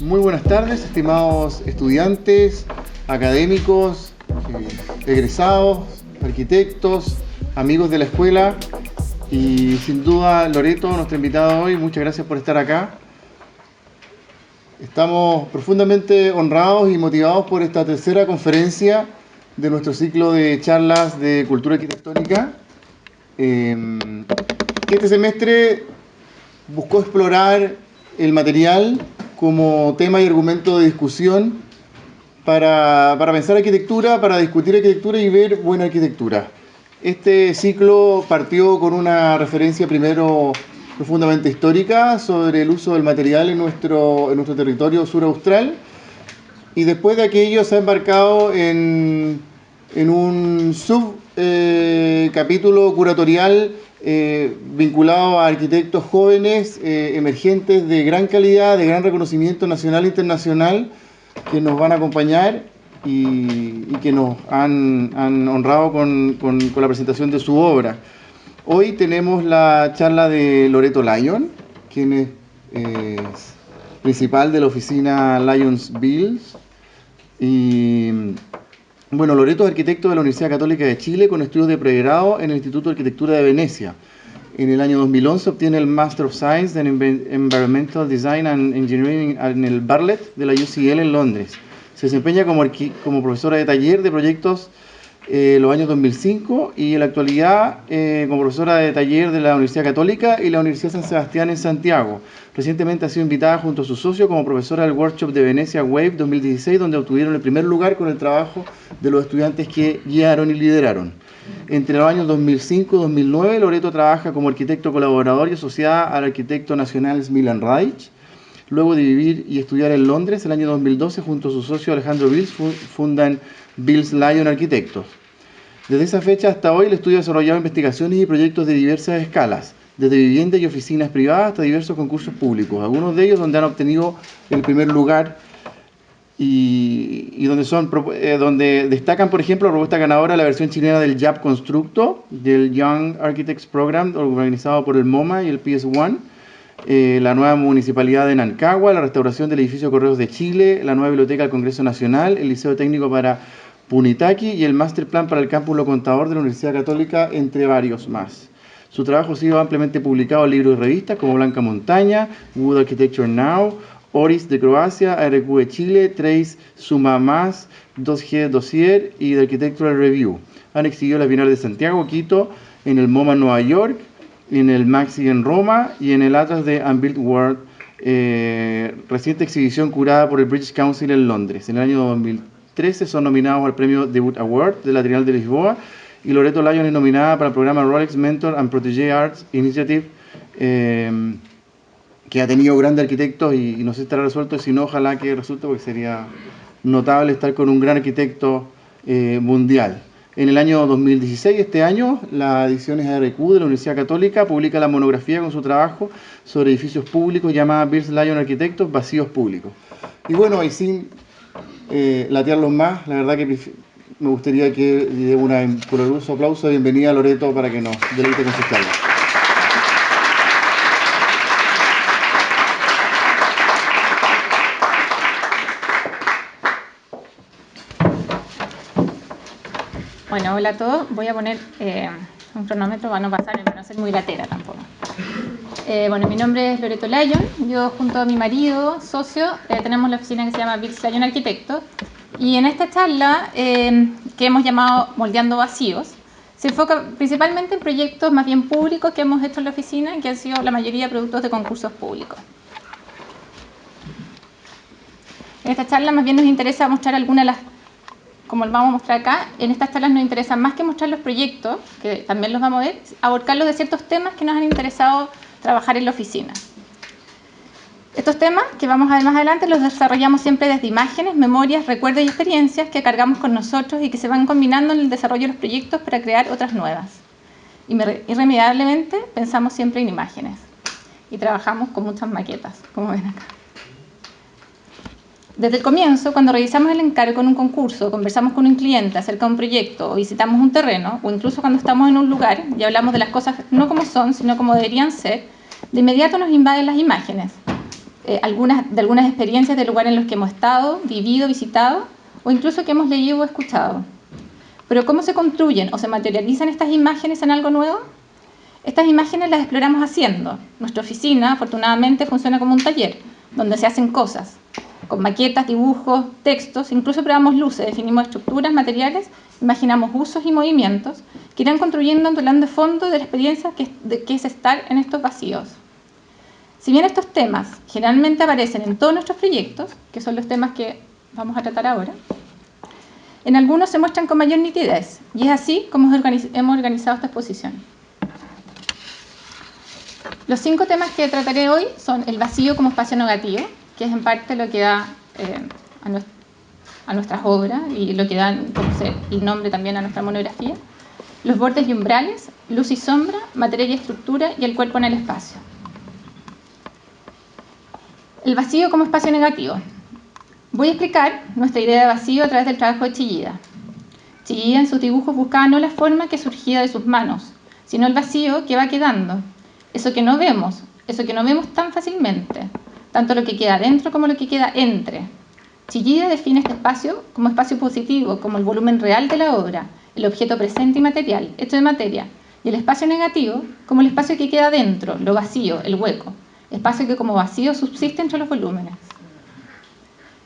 Muy buenas tardes, estimados estudiantes, académicos, egresados, arquitectos, amigos de la escuela y sin duda Loreto, nuestra invitada hoy. Muchas gracias por estar acá. Estamos profundamente honrados y motivados por esta tercera conferencia de nuestro ciclo de charlas de cultura arquitectónica. Este semestre buscó explorar el material como tema y argumento de discusión para pensar arquitectura, para discutir arquitectura y ver buena arquitectura. Este ciclo partió con una referencia primero profundamente histórica sobre el uso del material en nuestro territorio sur austral, y después de aquello se ha embarcado en un capítulo curatorial vinculado a arquitectos jóvenes, emergentes de gran calidad, de gran reconocimiento nacional e internacional, que nos van a acompañar y que nos han honrado con la presentación de su obra. Hoy tenemos la charla de Loreto Lyon, quien es principal de la oficina Lyons Builds. Y bueno, Loreto es arquitecto de la Universidad Católica de Chile con estudios de pregrado en el Instituto de Arquitectura de Venecia. En el año 2011 obtiene el Master of Science en Environmental Design and Engineering en el Bartlett de la UCL en Londres. Se desempeña como profesora de taller de proyectos los años 2005 y en la actualidad como profesora de taller de la Universidad Católica y la Universidad San Sebastián en Santiago. Recientemente ha sido invitada junto a su socio como profesora del workshop de Venecia Wave 2016, donde obtuvieron el primer lugar con el trabajo de los estudiantes que guiaron y lideraron. Entre los años 2005 y 2009, Loreto trabaja como arquitecto colaborador y asociada al arquitecto nacional Milan Reich. Luego de vivir y estudiar en Londres, el año 2012, junto a su socio Alejandro Bills, fundan Bills Lyon Arquitectos. Desde esa fecha hasta hoy, el estudio ha desarrollado investigaciones y proyectos de diversas escalas, desde viviendas y oficinas privadas hasta diversos concursos públicos, algunos de ellos donde han obtenido el primer lugar y donde destacan, por ejemplo, la propuesta ganadora, la versión chilena del YAP Constructo, del Young Architects Program, organizado por el MoMA y el PS1, la nueva municipalidad de Nancagua, la restauración del edificio Correos de Chile, la nueva biblioteca del Congreso Nacional, el Liceo Técnico para Punitaqui y el Master Plan para el Campus Lo Contador de la Universidad Católica, entre varios más. Su trabajo ha sido ampliamente publicado en libros y revistas como Blanca Montaña, Wood Architecture Now, Oris de Croacia, ARQ de Chile, Trace Suma Más, 2G Dossier y The Architectural Review. Han exhibido en las Bienales de Santiago, Quito, en el MoMA en Nueva York, en el Maxi en Roma y en el Atlas de Unbuilt World, reciente exhibición curada por el British Council en Londres. En el año 2013 son nominados al premio Debut Award de la Trienal de Lisboa, y Loreto Lyon es nominada para el programa Rolex Mentor and Protégé Arts Initiative, que ha tenido grandes arquitectos y no sé si estará resuelto, si no, ojalá que resulte, porque sería notable estar con un gran arquitecto mundial. En el año 2016, este año, la ediciones ARQ de la Universidad Católica publica la monografía con su trabajo sobre edificios públicos llamada Bills Lyon Arquitectos, Vacíos Públicos. Y bueno, y sin latearlos más, la verdad que me gustaría que dé un caluroso aplauso de bienvenida a Loreto para que nos deleite con sus charlas. Bueno, hola a todos. Voy a poner un cronómetro para no pasar, para no ser muy latera tampoco. Bueno, mi nombre es Loreto Lyon. Yo junto a mi marido, socio, tenemos la oficina que se llama Bills Lyon Arquitectos. Y en esta charla, que hemos llamado Moldeando Vacíos, se enfoca principalmente en proyectos más bien públicos que hemos hecho en la oficina, que han sido la mayoría productos de concursos públicos. En esta charla más bien nos interesa mostrar algunas de las, como lo vamos a mostrar acá, en estas charlas nos interesa más que mostrar los proyectos, que también los vamos a ver, aborcarlos de ciertos temas que nos han interesado trabajar en la oficina. Estos temas que vamos a ver más adelante los desarrollamos siempre desde imágenes, memorias, recuerdos y experiencias que cargamos con nosotros y que se van combinando en el desarrollo de los proyectos para crear otras nuevas. Irremediablemente pensamos siempre en imágenes y trabajamos con muchas maquetas, como ven acá. Desde el comienzo, cuando revisamos el encargo en un concurso, conversamos con un cliente acerca de un proyecto o visitamos un terreno, o incluso cuando estamos en un lugar y hablamos de las cosas no como son, sino como deberían ser, de inmediato nos invaden las imágenes. de algunas experiencias del lugar en los que hemos estado, vivido, visitado, o incluso que hemos leído o escuchado. Pero ¿cómo se construyen o se materializan estas imágenes en algo nuevo? Estas imágenes las exploramos haciendo. Nuestra oficina, afortunadamente, funciona como un taller, donde se hacen cosas, con maquetas, dibujos, textos, incluso probamos luces, definimos estructuras, materiales, imaginamos usos y movimientos que irán construyendo un telón de fondo de la experiencia que es estar en estos vacíos. Si bien estos temas generalmente aparecen en todos nuestros proyectos, que son los temas que vamos a tratar ahora, en algunos se muestran con mayor nitidez, y es así como hemos organizado esta exposición. Los 5 temas que trataré hoy son el vacío como espacio negativo, que es en parte lo que da a nuestras obras y lo que da el nombre también a nuestra monografía, los bordes y umbrales, luz y sombra, materia y estructura y el cuerpo en el espacio. El vacío como espacio negativo. Voy a explicar nuestra idea de vacío a través del trabajo de Chillida. Chillida en sus dibujos buscaba no la forma que surgía de sus manos, sino el vacío que va quedando, eso que no vemos tan fácilmente, tanto lo que queda dentro como lo que queda entre. Chillida define este espacio como espacio positivo, como el volumen real de la obra, el objeto presente y material, hecho de materia, y el espacio negativo como el espacio que queda dentro, lo vacío, el hueco, espacio que como vacío subsiste entre los volúmenes.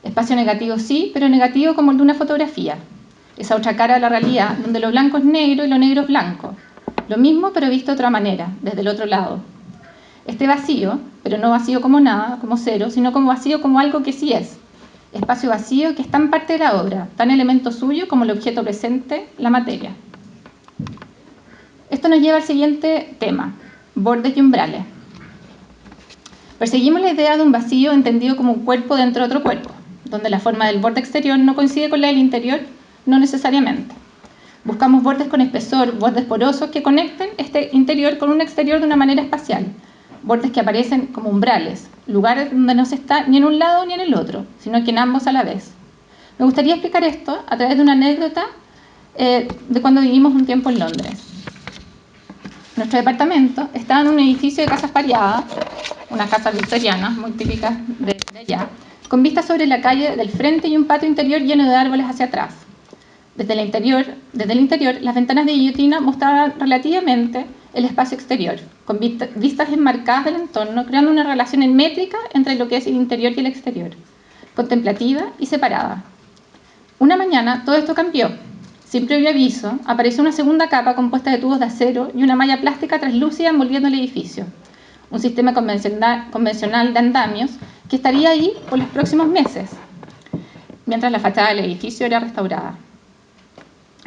Espacio negativo sí, pero negativo como el de una fotografía, esa otra cara de la realidad, donde lo blanco es negro y lo negro es blanco. Lo mismo, pero visto de otra manera, desde el otro lado. Este vacío, pero no vacío como nada, como cero, sino como vacío como algo que sí es. Espacio vacío que es tan parte de la obra, tan elemento suyo como el objeto presente, la materia. Esto nos lleva al siguiente tema, bordes y umbrales. Perseguimos la idea de un vacío entendido como un cuerpo dentro de otro cuerpo, donde la forma del borde exterior no coincide con la del interior, no necesariamente. Buscamos bordes con espesor, bordes porosos que conecten este interior con un exterior de una manera espacial. Bordes que aparecen como umbrales, lugares donde no se está ni en un lado ni en el otro, sino que en ambos a la vez. Me gustaría explicar esto a través de una anécdota de cuando vivimos un tiempo en Londres. Nuestro departamento estaba en un edificio de casas pareadas, unas casas victorianas muy típicas de allá, con vistas sobre la calle del frente y un patio interior lleno de árboles hacia atrás. Desde el interior, las ventanas de guillotina mostraban relativamente el espacio exterior, con vistas enmarcadas del entorno, creando una relación métrica entre lo que es el interior y el exterior, contemplativa y separada. Una mañana todo esto cambió. Sin previo aviso, apareció una segunda capa compuesta de tubos de acero y una malla plástica translúcida envolviendo el edificio. Un sistema convencional de andamios que estaría ahí por los próximos meses, mientras la fachada del edificio era restaurada.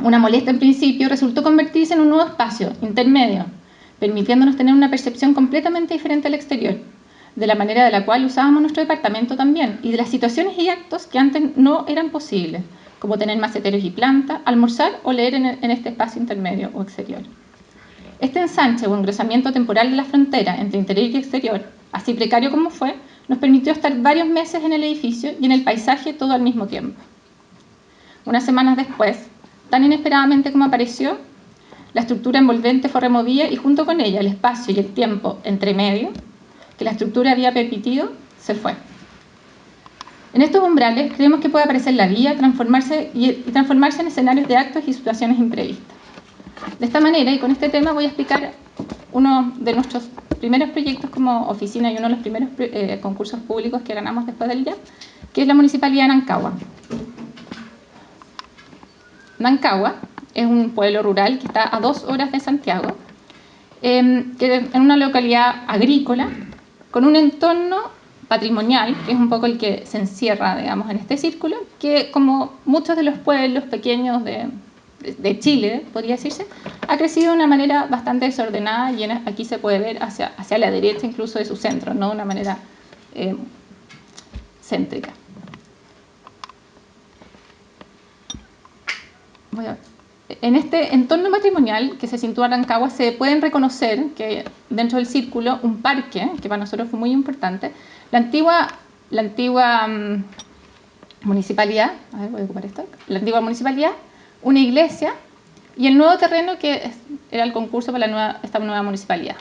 Una molestia en principio resultó convertirse en un nuevo espacio intermedio, permitiéndonos tener una percepción completamente diferente al exterior, de la manera de la cual usábamos nuestro departamento también, y de las situaciones y actos que antes no eran posibles, como tener maceteros y planta, almorzar o leer en este espacio intermedio o exterior. Este ensanche o engrosamiento temporal de la frontera entre interior y exterior, así precario como fue, nos permitió estar varios meses en el edificio y en el paisaje todo al mismo tiempo. Unas semanas después, tan inesperadamente como apareció, la estructura envolvente fue removida y junto con ella el espacio y el tiempo entre medio que la estructura había permitido se fue. En estos umbrales creemos que puede aparecer la vida, transformarse en escenarios de actos y situaciones imprevistas. De esta manera y con este tema voy a explicar uno de nuestros primeros proyectos como oficina y uno de los primeros concursos públicos que ganamos después del IAP, que es la Municipalidad de Nancagua. Nancagua es un pueblo rural que está a 2 horas de Santiago, en una localidad agrícola con un entorno patrimonial, que es un poco el que se encierra, digamos, en este círculo, que como muchos de los pueblos pequeños de Chile, podría decirse, ha crecido de una manera bastante desordenada y aquí se puede ver hacia la derecha incluso de su centro, no de una manera céntrica. En este entorno patrimonial que se sitúa en Rancagua se pueden reconocer que dentro del círculo un parque, que para nosotros fue muy importante, la antigua municipalidad, a ver, voy a ocupar esto, la antigua municipalidad, una iglesia y el nuevo terreno que era el concurso para esta nueva municipalidad.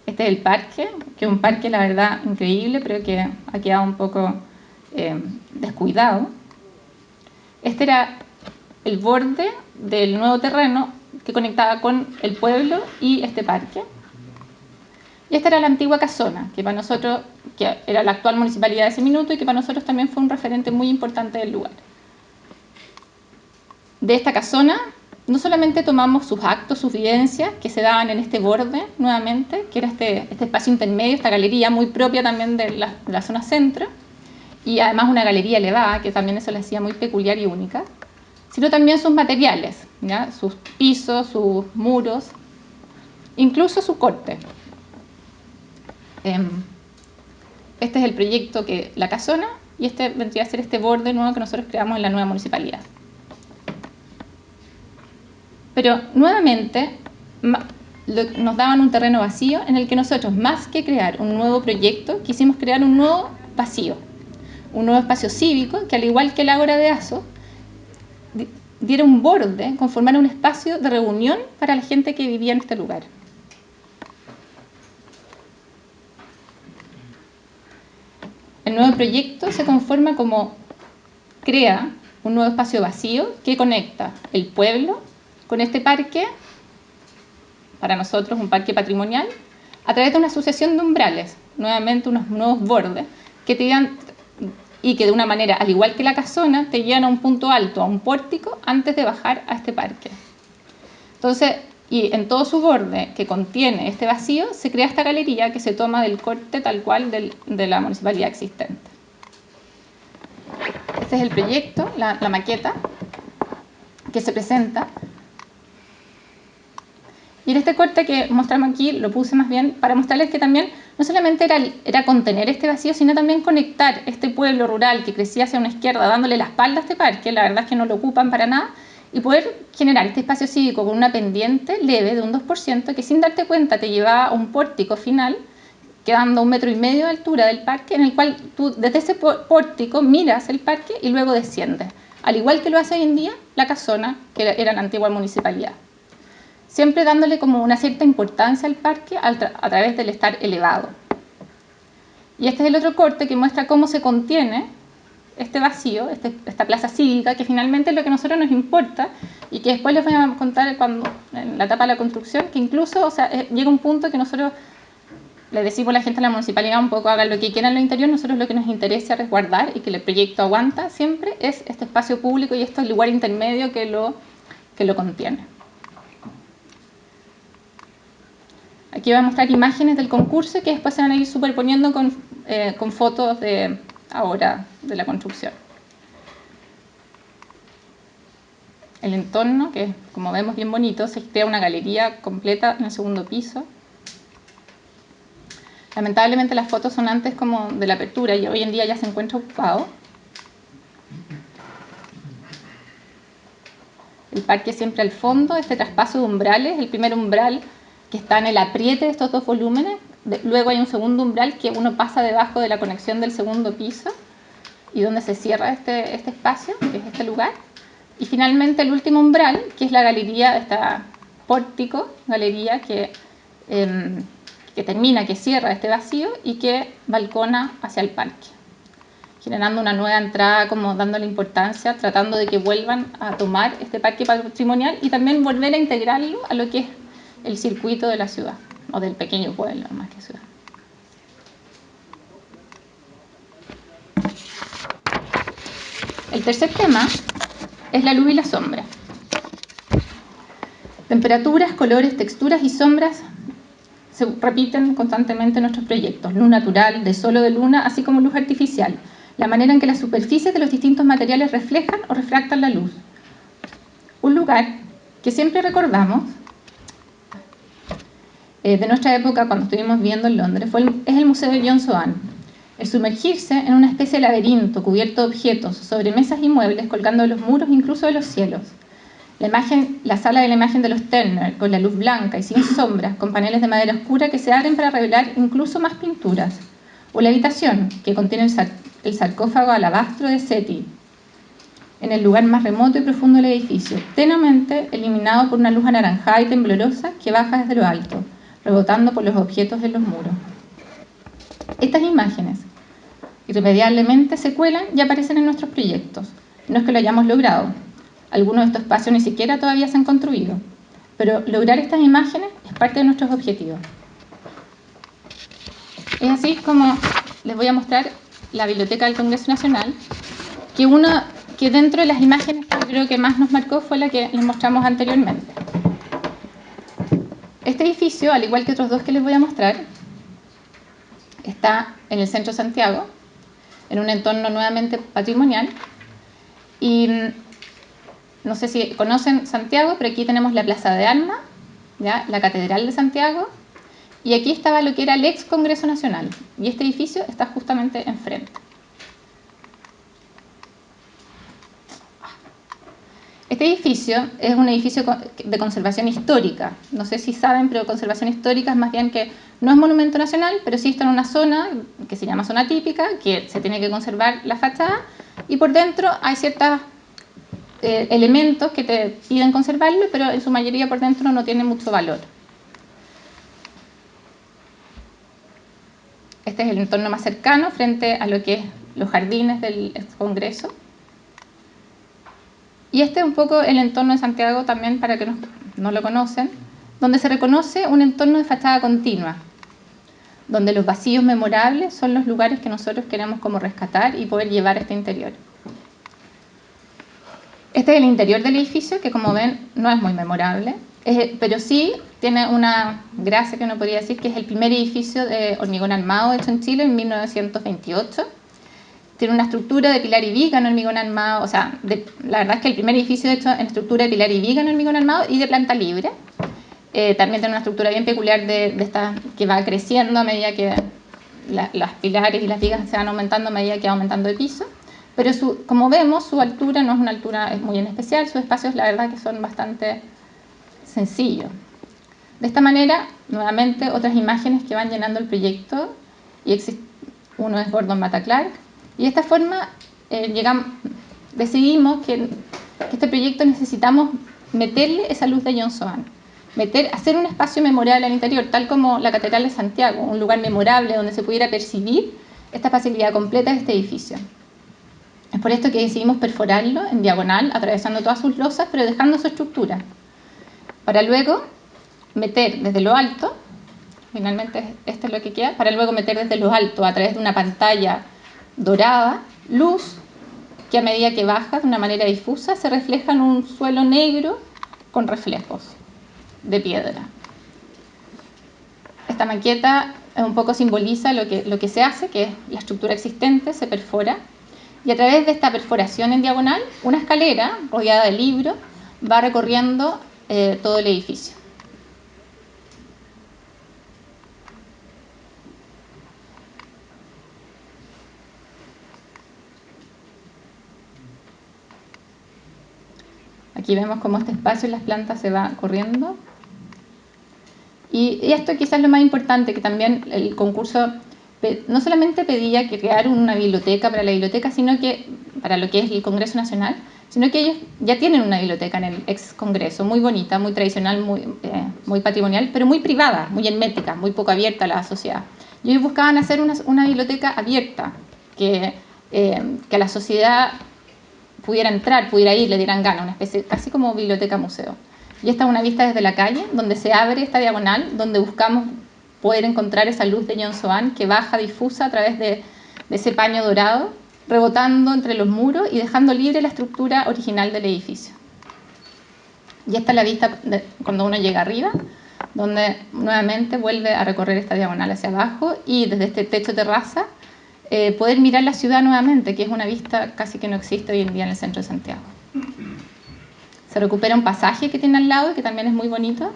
Este Este es el parque, que es un parque, la verdad, increíble, pero que ha quedado un poco descuidado. Este era el borde del nuevo terreno que conectaba con el pueblo y este parque. Y esta era la antigua casona, que para nosotros, que era la actual municipalidad de ese minuto y que para nosotros también fue un referente muy importante del lugar. De esta casona, no solamente tomamos sus actos, sus vivencias, que se daban en este borde nuevamente, que era este espacio intermedio, esta galería muy propia también de la zona centro, y además una galería elevada, que también eso la hacía muy peculiar y única, sino también sus materiales, ¿ya? Sus pisos, sus muros, incluso su corte. Este es el proyecto que la casona, y este vendría a ser este borde nuevo que nosotros creamos en la nueva municipalidad. Pero nuevamente nos daban un terreno vacío en el que nosotros, más que crear un nuevo proyecto, quisimos crear un nuevo vacío, un nuevo espacio cívico que, al igual que el Ágora de Azo, diera un borde, conformara un espacio de reunión para la gente que vivía en este lugar. El nuevo proyecto se conforma como crea un nuevo espacio vacío que conecta el pueblo con este parque, para nosotros un parque patrimonial, a través de una sucesión de umbrales, nuevamente unos nuevos bordes, que te llevan, y que de una manera, al igual que la casona, te llevan a un punto alto, a un pórtico, antes de bajar a este parque. Entonces, y en todo su borde que contiene este vacío, se crea esta galería que se toma del corte tal cual de la municipalidad existente. Este es el proyecto, la maqueta, que se presenta. Y en este corte que mostramos aquí, lo puse más bien para mostrarles que también no solamente era contener este vacío, sino también conectar este pueblo rural que crecía hacia una izquierda, dándole la espalda a este parque, la verdad es que no lo ocupan para nada, y poder generar este espacio cívico con una pendiente leve de un 2% que sin darte cuenta te llevaba a un pórtico final, quedando a 1,5 metros de altura del parque, en el cual tú desde ese pórtico miras el parque y luego desciendes, al igual que lo hace hoy en día la casona, que era la antigua municipalidad. Siempre dándole como una cierta importancia al parque a través del estar elevado. Y este es el otro corte que muestra cómo se contiene este vacío, esta plaza cívica, que finalmente es lo que a nosotros nos importa y que después les voy a contar en la etapa de la construcción, que incluso llega un punto que nosotros le decimos a la gente de la municipalidad un poco hagan lo que quieran en lo interior, nosotros lo que nos interesa resguardar y que el proyecto aguanta siempre es este espacio público y este lugar intermedio que lo contiene. Aquí voy a mostrar imágenes del concurso que después se van a ir superponiendo con fotos de ahora de la construcción. El entorno, que como vemos bien bonito, se crea una galería completa en el segundo piso. Lamentablemente las fotos son antes como de la apertura y hoy en día ya se encuentra ocupado. El parque siempre al fondo, este traspaso de umbrales, el primer umbral que está en el apriete de estos dos volúmenes, luego hay un segundo umbral que uno pasa debajo de la conexión del segundo piso y donde se cierra este espacio, que es este lugar, y finalmente el último umbral, que es la galería, esta pórtico, galería que termina, que cierra este vacío y que balcona hacia el parque, generando una nueva entrada, como dándole importancia, tratando de que vuelvan a tomar este parque patrimonial y también volver a integrarlo a lo que es el circuito de la ciudad, o del pequeño pueblo, más que ciudad. El tercer tema es la luz y la sombra. Temperaturas, colores, texturas y sombras se repiten constantemente en nuestros proyectos. Luz natural, de sol o de luna, así como luz artificial. La manera en que las superficies de los distintos materiales reflejan o refractan la luz. Un lugar que siempre recordamos de nuestra época, cuando estuvimos viviendo en Londres, es el Museo de John Soane. El sumergirse en una especie de laberinto cubierto de objetos sobre mesas y muebles colgando de los muros, incluso de los cielos. La sala de la imagen de los Turner, con la luz blanca y sin sombras, con paneles de madera oscura que se abren para revelar incluso más pinturas. O la habitación, que contiene el sarcófago alabastro de Seti, en el lugar más remoto y profundo del edificio, tenuemente iluminado por una luz anaranjada y temblorosa que baja desde lo alto, rebotando por los objetos en los muros. Estas imágenes irremediablemente se cuelan y aparecen en nuestros proyectos. No es que lo hayamos logrado. Algunos de estos espacios ni siquiera todavía se han construido. Pero lograr estas imágenes es parte de nuestros objetivos. Es así como les voy a mostrar la Biblioteca del Congreso Nacional, que dentro de las imágenes que yo creo que más nos marcó fue la que les mostramos anteriormente. Este edificio, al igual que otros dos que les voy a mostrar, está en el centro de Santiago, en un entorno nuevamente patrimonial. Y no sé si conocen Santiago, pero aquí tenemos la Plaza de Armas, ¿ya? La Catedral de Santiago, y aquí estaba lo que era el ex Congreso Nacional, y este edificio está justamente enfrente. Este edificio es un edificio de conservación histórica. No sé si saben, pero conservación histórica es más bien que no es monumento nacional, pero sí está en una zona que se llama zona típica, que se tiene que conservar la fachada, y por dentro hay ciertos elementos que te piden conservarlo, pero en su mayoría por dentro no tienen mucho valor. Este es el entorno más cercano frente a lo que es los jardines del Congreso. Y este es un poco el entorno de Santiago también, para que no lo conocen, donde se reconoce un entorno de fachada continua, donde los vacíos memorables son los lugares que nosotros queremos como rescatar y poder llevar a este interior. Este es el interior del edificio, que como ven no es muy memorable, pero sí tiene una gracia que uno podría decir, que es el primer edificio de hormigón armado hecho en Chile en 1928. Tiene una estructura de pilar y viga en hormigón armado, o sea, la verdad es que el primer edificio hecho en estructura de pilar y viga en hormigón armado y de planta libre. También tiene una estructura bien peculiar de esta, que va creciendo a medida que las pilares y las vigas se van aumentando a medida que va aumentando el piso. Pero como vemos, su altura no es una altura muy en especial, sus espacios la verdad que son bastante sencillos. De esta manera, nuevamente, otras imágenes que van llenando el proyecto, y uno es Gordon Matta Clark, y de esta forma decidimos que este proyecto necesitamos meterle esa luz de John Soane, hacer un espacio memorable al interior, tal como la Catedral de Santiago, un lugar memorable donde se pudiera percibir esta facilidad completa de este edificio. Es por esto que decidimos perforarlo en diagonal, atravesando todas sus losas, pero dejando su estructura, para luego meter desde lo alto, finalmente esto es lo que queda, para luego meter desde lo alto, a través de una pantalla dorada, luz que a medida que baja de una manera difusa se refleja en un suelo negro con reflejos de piedra. Esta maqueta un poco simboliza lo que se hace, que es la estructura existente, se perfora, y a través de esta perforación en diagonal, una escalera rodeada de libros va recorriendo todo el edificio. Aquí vemos cómo este espacio en las plantas se va corriendo. Y esto quizás es lo más importante, que también el concurso no solamente pedía que crear una biblioteca para la biblioteca, sino que para lo que es el Congreso Nacional, sino que ellos ya tienen una biblioteca en el ex Congreso, muy bonita, muy tradicional, muy patrimonial, pero muy privada, muy hermética, muy poco abierta a la sociedad. Y ellos buscaban hacer una biblioteca abierta, que a la sociedad pudiera entrar, pudiera ir, le dieran gana, una especie casi como biblioteca-museo. Y esta es una vista desde la calle, donde se abre esta diagonal, donde buscamos poder encontrar esa luz de John Soane que baja difusa a través de ese paño dorado, rebotando entre los muros y dejando libre la estructura original del edificio. Y esta es la vista cuando uno llega arriba, donde nuevamente vuelve a recorrer esta diagonal hacia abajo y desde este techo terraza poder mirar la ciudad nuevamente, que es una vista casi que no existe hoy en día en el centro de Santiago. Se recupera un pasaje que tiene al lado, que también es muy bonito,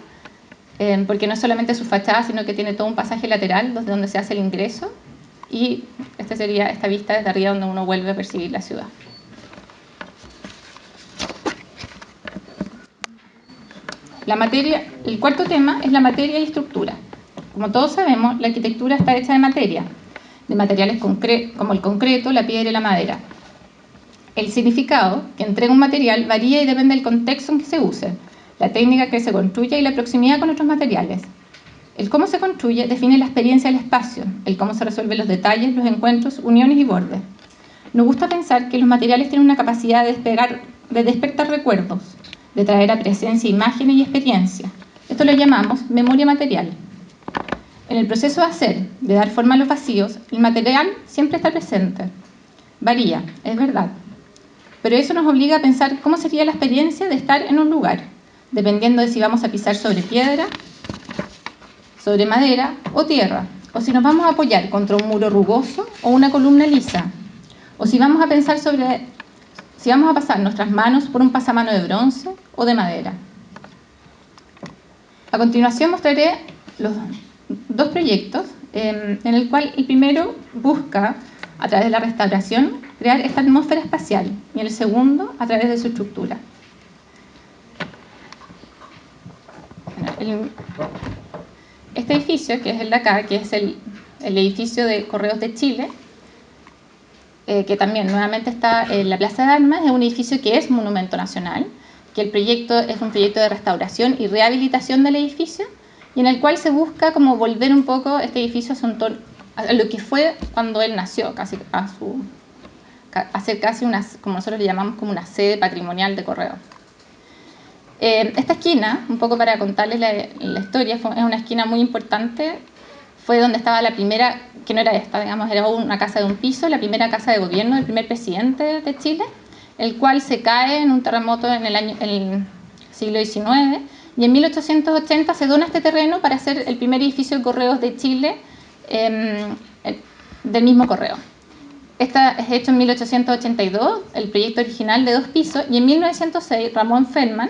porque no es solamente su fachada, sino que tiene todo un pasaje lateral donde se hace el ingreso, y esta sería esta vista desde arriba donde uno vuelve a percibir la ciudad. El cuarto tema es la materia y estructura. Como todos sabemos, la arquitectura está hecha de materia, de materiales como el concreto, la piedra y la madera. El significado que entrega un material varía y depende del contexto en que se use, la técnica que se construya y la proximidad con otros materiales. El cómo se construye define la experiencia del espacio, el cómo se resuelven los detalles, los encuentros, uniones y bordes. Nos gusta pensar que los materiales tienen una capacidad de despertar recuerdos, de traer a presencia imágenes y experiencias. Esto lo llamamos memoria material. En el proceso de hacer, de dar forma a los vacíos, el material siempre está presente. Varía, es verdad. Pero eso nos obliga a pensar cómo sería la experiencia de estar en un lugar, dependiendo de si vamos a pisar sobre piedra, sobre madera o tierra, o si nos vamos a apoyar contra un muro rugoso o una columna lisa, o si vamos a pensar si vamos a pasar nuestras manos por un pasamano de bronce o de madera. A continuación mostraré los dos proyectos, en el cual el primero busca, a través de la restauración, crear esta atmósfera espacial, y el segundo, a través de su estructura. Este edificio, que es el de acá, que es el edificio de Correos de Chile, que también nuevamente está en la Plaza de Armas, es un edificio que es monumento nacional, que el proyecto es un proyecto de restauración y rehabilitación del edificio, y en el cual se busca como volver un poco este edificio a lo que fue cuando él nació, a ser casi una, como nosotros le llamamos, como una sede patrimonial de Correos. Esta esquina, un poco para contarles la historia, es una esquina muy importante. Fue donde estaba la primera, que no era esta, digamos, era una casa de un piso, la primera casa de gobierno del primer presidente de Chile, el cual se cae en un terremoto en el siglo XIX, y en 1880 se dona este terreno para hacer el primer edificio de Correos de Chile, del mismo Correo. Esta es hecho en 1882, el proyecto original de 2 pisos, y en 1906 Ramón Feldman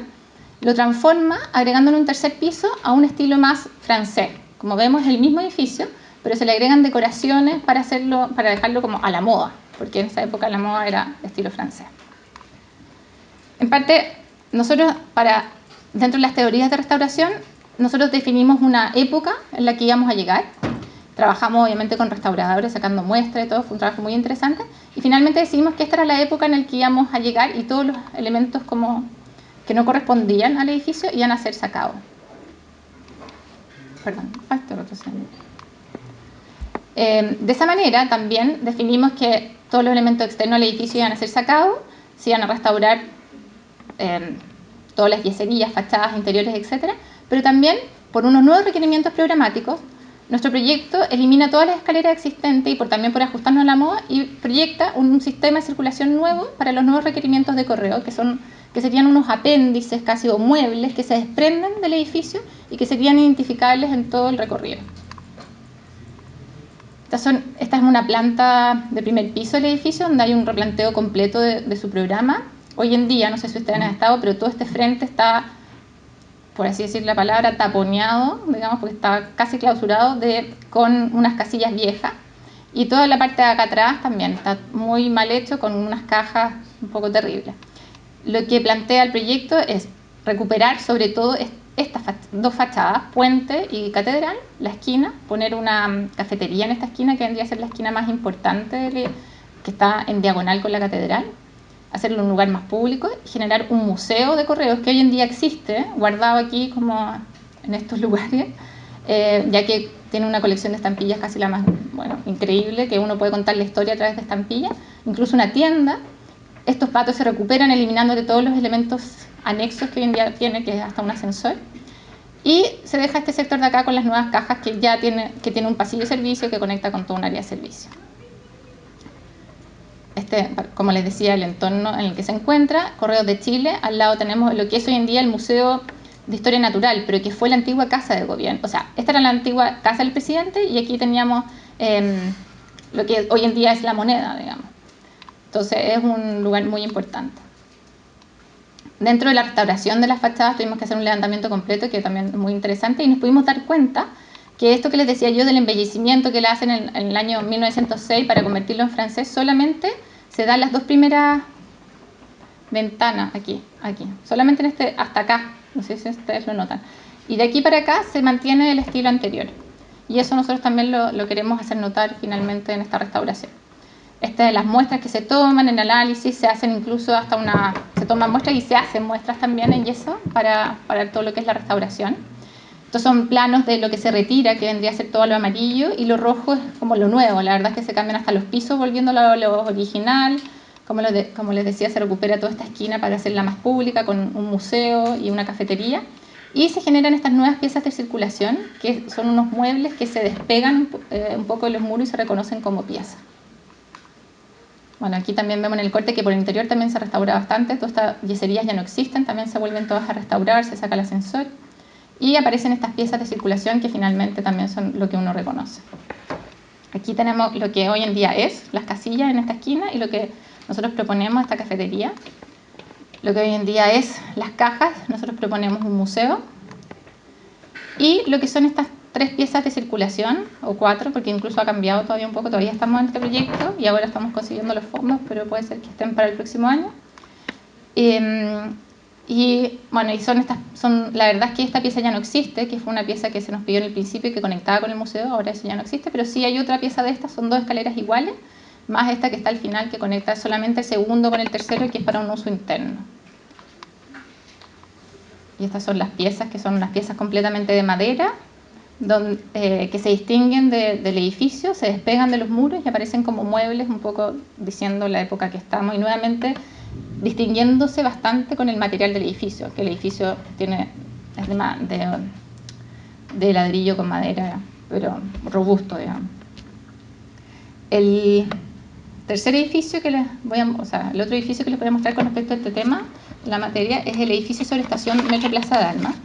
lo transforma agregándole un tercer piso a un estilo más francés. Como vemos, es el mismo edificio, pero se le agregan decoraciones para dejarlo como a la moda, porque en esa época la moda era de estilo francés. En parte, nosotros, dentro de las teorías de restauración, nosotros definimos una época en la que íbamos a llegar. Trabajamos obviamente con restauradores, sacando muestras y todo, fue un trabajo muy interesante. Y finalmente decidimos que esta era la época en la que íbamos a llegar y todos los elementos que no correspondían al edificio iban a ser sacados. Perdón, de esa manera también definimos que todos los elementos externos al edificio iban a ser sacados, se iban a restaurar todas las yeserías, fachadas, interiores, etc. Pero también, por unos nuevos requerimientos programáticos, nuestro proyecto elimina todas las escaleras existentes y también por ajustarnos a la moda, y proyecta un sistema de circulación nuevo para los nuevos requerimientos de Correo, que serían unos apéndices casi o muebles que se desprenden del edificio y que serían identificables en todo el recorrido. Esta es una planta de primer piso del edificio donde hay un replanteo completo de su programa. Hoy en día, no sé si ustedes han estado, pero todo este frente está, por así decir la palabra, taponeado, digamos, porque está casi clausurado con unas casillas viejas. Y toda la parte de acá atrás también está muy mal hecho, con unas cajas un poco terribles. Lo que plantea el proyecto es recuperar sobre todo estas dos fachadas, puente y catedral, la esquina, poner una cafetería en esta esquina, que vendría a ser la esquina más importante, que está en diagonal con la catedral, hacerlo un lugar más público y generar un museo de Correos que hoy en día existe, guardado aquí como en estos lugares, ya que tiene una colección de estampillas casi la más increíble, que uno puede contar la historia a través de estampillas, incluso una tienda. Estos patos se recuperan eliminándole todos los elementos anexos que hoy en día tiene, que es hasta un ascensor, y se deja este sector de acá con las nuevas cajas que tiene un pasillo de servicio que conecta con todo un área de servicio. Como les decía, el entorno en el que se encuentra, Correos de Chile. Al lado tenemos lo que es hoy en día el Museo de Historia Natural, pero que fue la antigua casa de gobierno. O sea, esta era la antigua casa del presidente y aquí teníamos lo que hoy en día es la moneda, digamos. Entonces es un lugar muy importante. Dentro de la restauración de las fachadas tuvimos que hacer un levantamiento completo, que también es muy interesante, y nos pudimos dar cuenta que esto que les decía yo del embellecimiento que le hacen en el año 1906 para convertirlo en francés, solamente se dan las dos primeras ventanas aquí, solamente hasta acá, no sé si ustedes lo notan, y de aquí para acá se mantiene el estilo anterior, y eso nosotros también lo queremos hacer notar finalmente en esta restauración. Estas de las muestras que se toman en análisis, se hacen incluso se toman muestras y se hacen muestras también en yeso para todo lo que es la restauración. Estos son planos de lo que se retira, que vendría a ser todo lo amarillo, y lo rojo es como lo nuevo. La verdad es que se cambian hasta los pisos volviéndolo a lo original. Como les decía, se recupera toda esta esquina para hacerla más pública, con un museo y una cafetería. Y se generan estas nuevas piezas de circulación, que son unos muebles que se despegan un poco de los muros y se reconocen como piezas. Bueno, aquí también vemos en el corte que por el interior también se restaura bastante. Todas estas yeserías ya no existen, también se vuelven todas a restaurar, se saca el ascensor. Y aparecen estas piezas de circulación que finalmente también son lo que uno reconoce. Aquí tenemos lo que hoy en día es las casillas en esta esquina y lo que nosotros proponemos, esta cafetería. Lo que hoy en día es las cajas, nosotros proponemos un museo. Y lo que son estas 3 piezas de circulación, o 4, porque incluso ha cambiado todavía un poco, todavía estamos en este proyecto y ahora estamos consiguiendo los fondos, pero puede ser que estén para el próximo año. Y bueno, la verdad es que esta pieza ya no existe, que fue una pieza que se nos pidió en el principio y que conectaba con el museo, ahora eso ya no existe, pero sí hay otra pieza de estas, son 2 escaleras iguales, más esta que está al final que conecta solamente el segundo con el tercero y que es para un uso interno. Y estas son las piezas, que son unas piezas completamente de madera, que se distinguen del edificio, se despegan de los muros y aparecen como muebles, un poco diciendo la época que estamos, y nuevamente distinguiéndose bastante con el material del edificio, que el edificio es de ladrillo con madera, pero robusto, digamos. El tercer edificio el otro edificio que les voy a mostrar con respecto a este tema, la materia, es el edificio sobre estación Metro Plaza de Armas,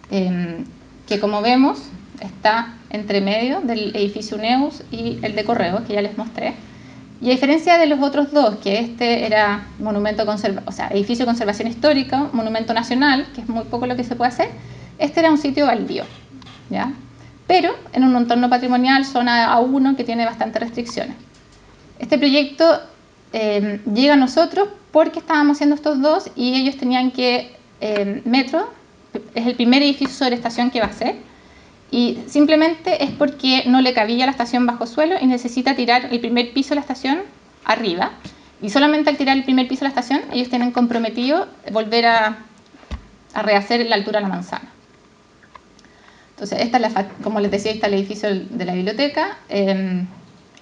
que como vemos está entre medio del edificio Uneus y el de Correos, que ya les mostré. Y a diferencia de los otros dos, que este era edificio de conservación histórica, monumento nacional, que es muy poco lo que se puede hacer, este era un sitio baldío, ¿ya? Pero en un entorno patrimonial, zona A1, que tiene bastantes restricciones. Este proyecto llega a nosotros porque estábamos haciendo estos dos y ellos tenían que, Metro es el primer edificio sobre estación que va a hacer, y simplemente es porque no le cabía la estación bajo suelo y necesita tirar el primer piso de la estación arriba, y solamente al tirar el primer piso de la estación ellos tienen comprometido volver a rehacer la altura de la manzana. Entonces como les decía, está el edificio de la biblioteca,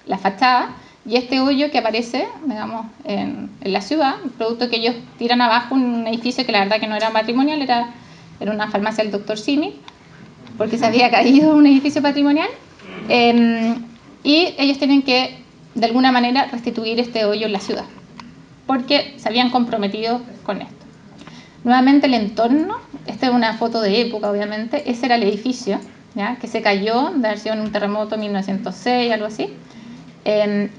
la fachada y este hoyo que aparece, digamos, en la ciudad, producto que ellos tiran abajo un edificio que la verdad que no era patrimonial, era una farmacia del Dr. Simi, porque se había caído un edificio patrimonial, y ellos tienen que, de alguna manera, restituir este hoyo en la ciudad, porque se habían comprometido con esto. Nuevamente el entorno, esta es una foto de época, obviamente, ese era el edificio, ¿ya? Que se cayó, de haber sido en un terremoto en 1906, algo así,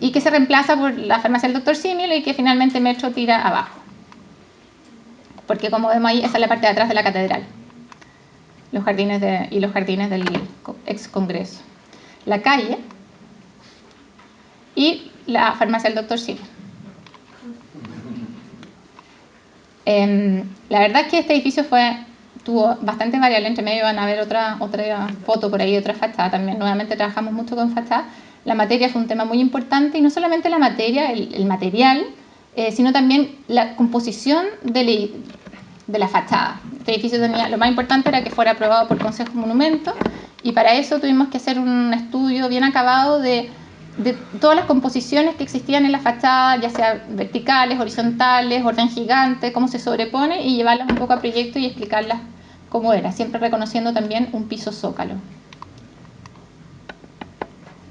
y que se reemplaza por la farmacia del Dr. Simi y que finalmente Metro tira abajo, porque como vemos ahí, esa es la parte de atrás de la catedral. Los jardines del ex Congreso, la calle y la farmacia del Dr. Simi. La verdad es que este edificio tuvo bastante variable, entre medio van a ver otra foto por ahí, otra fachada también. Nuevamente trabajamos mucho con fachada. La materia fue un tema muy importante, y no solamente la materia, el material, sino también la composición de la fachada. Este edificio lo más importante era que fuera aprobado por Consejo Monumento, y para eso tuvimos que hacer un estudio bien acabado de todas las composiciones que existían en la fachada, ya sea verticales, horizontales, orden gigante, cómo se sobrepone, y llevarlas un poco a proyecto y explicarlas cómo era, siempre reconociendo también un piso zócalo.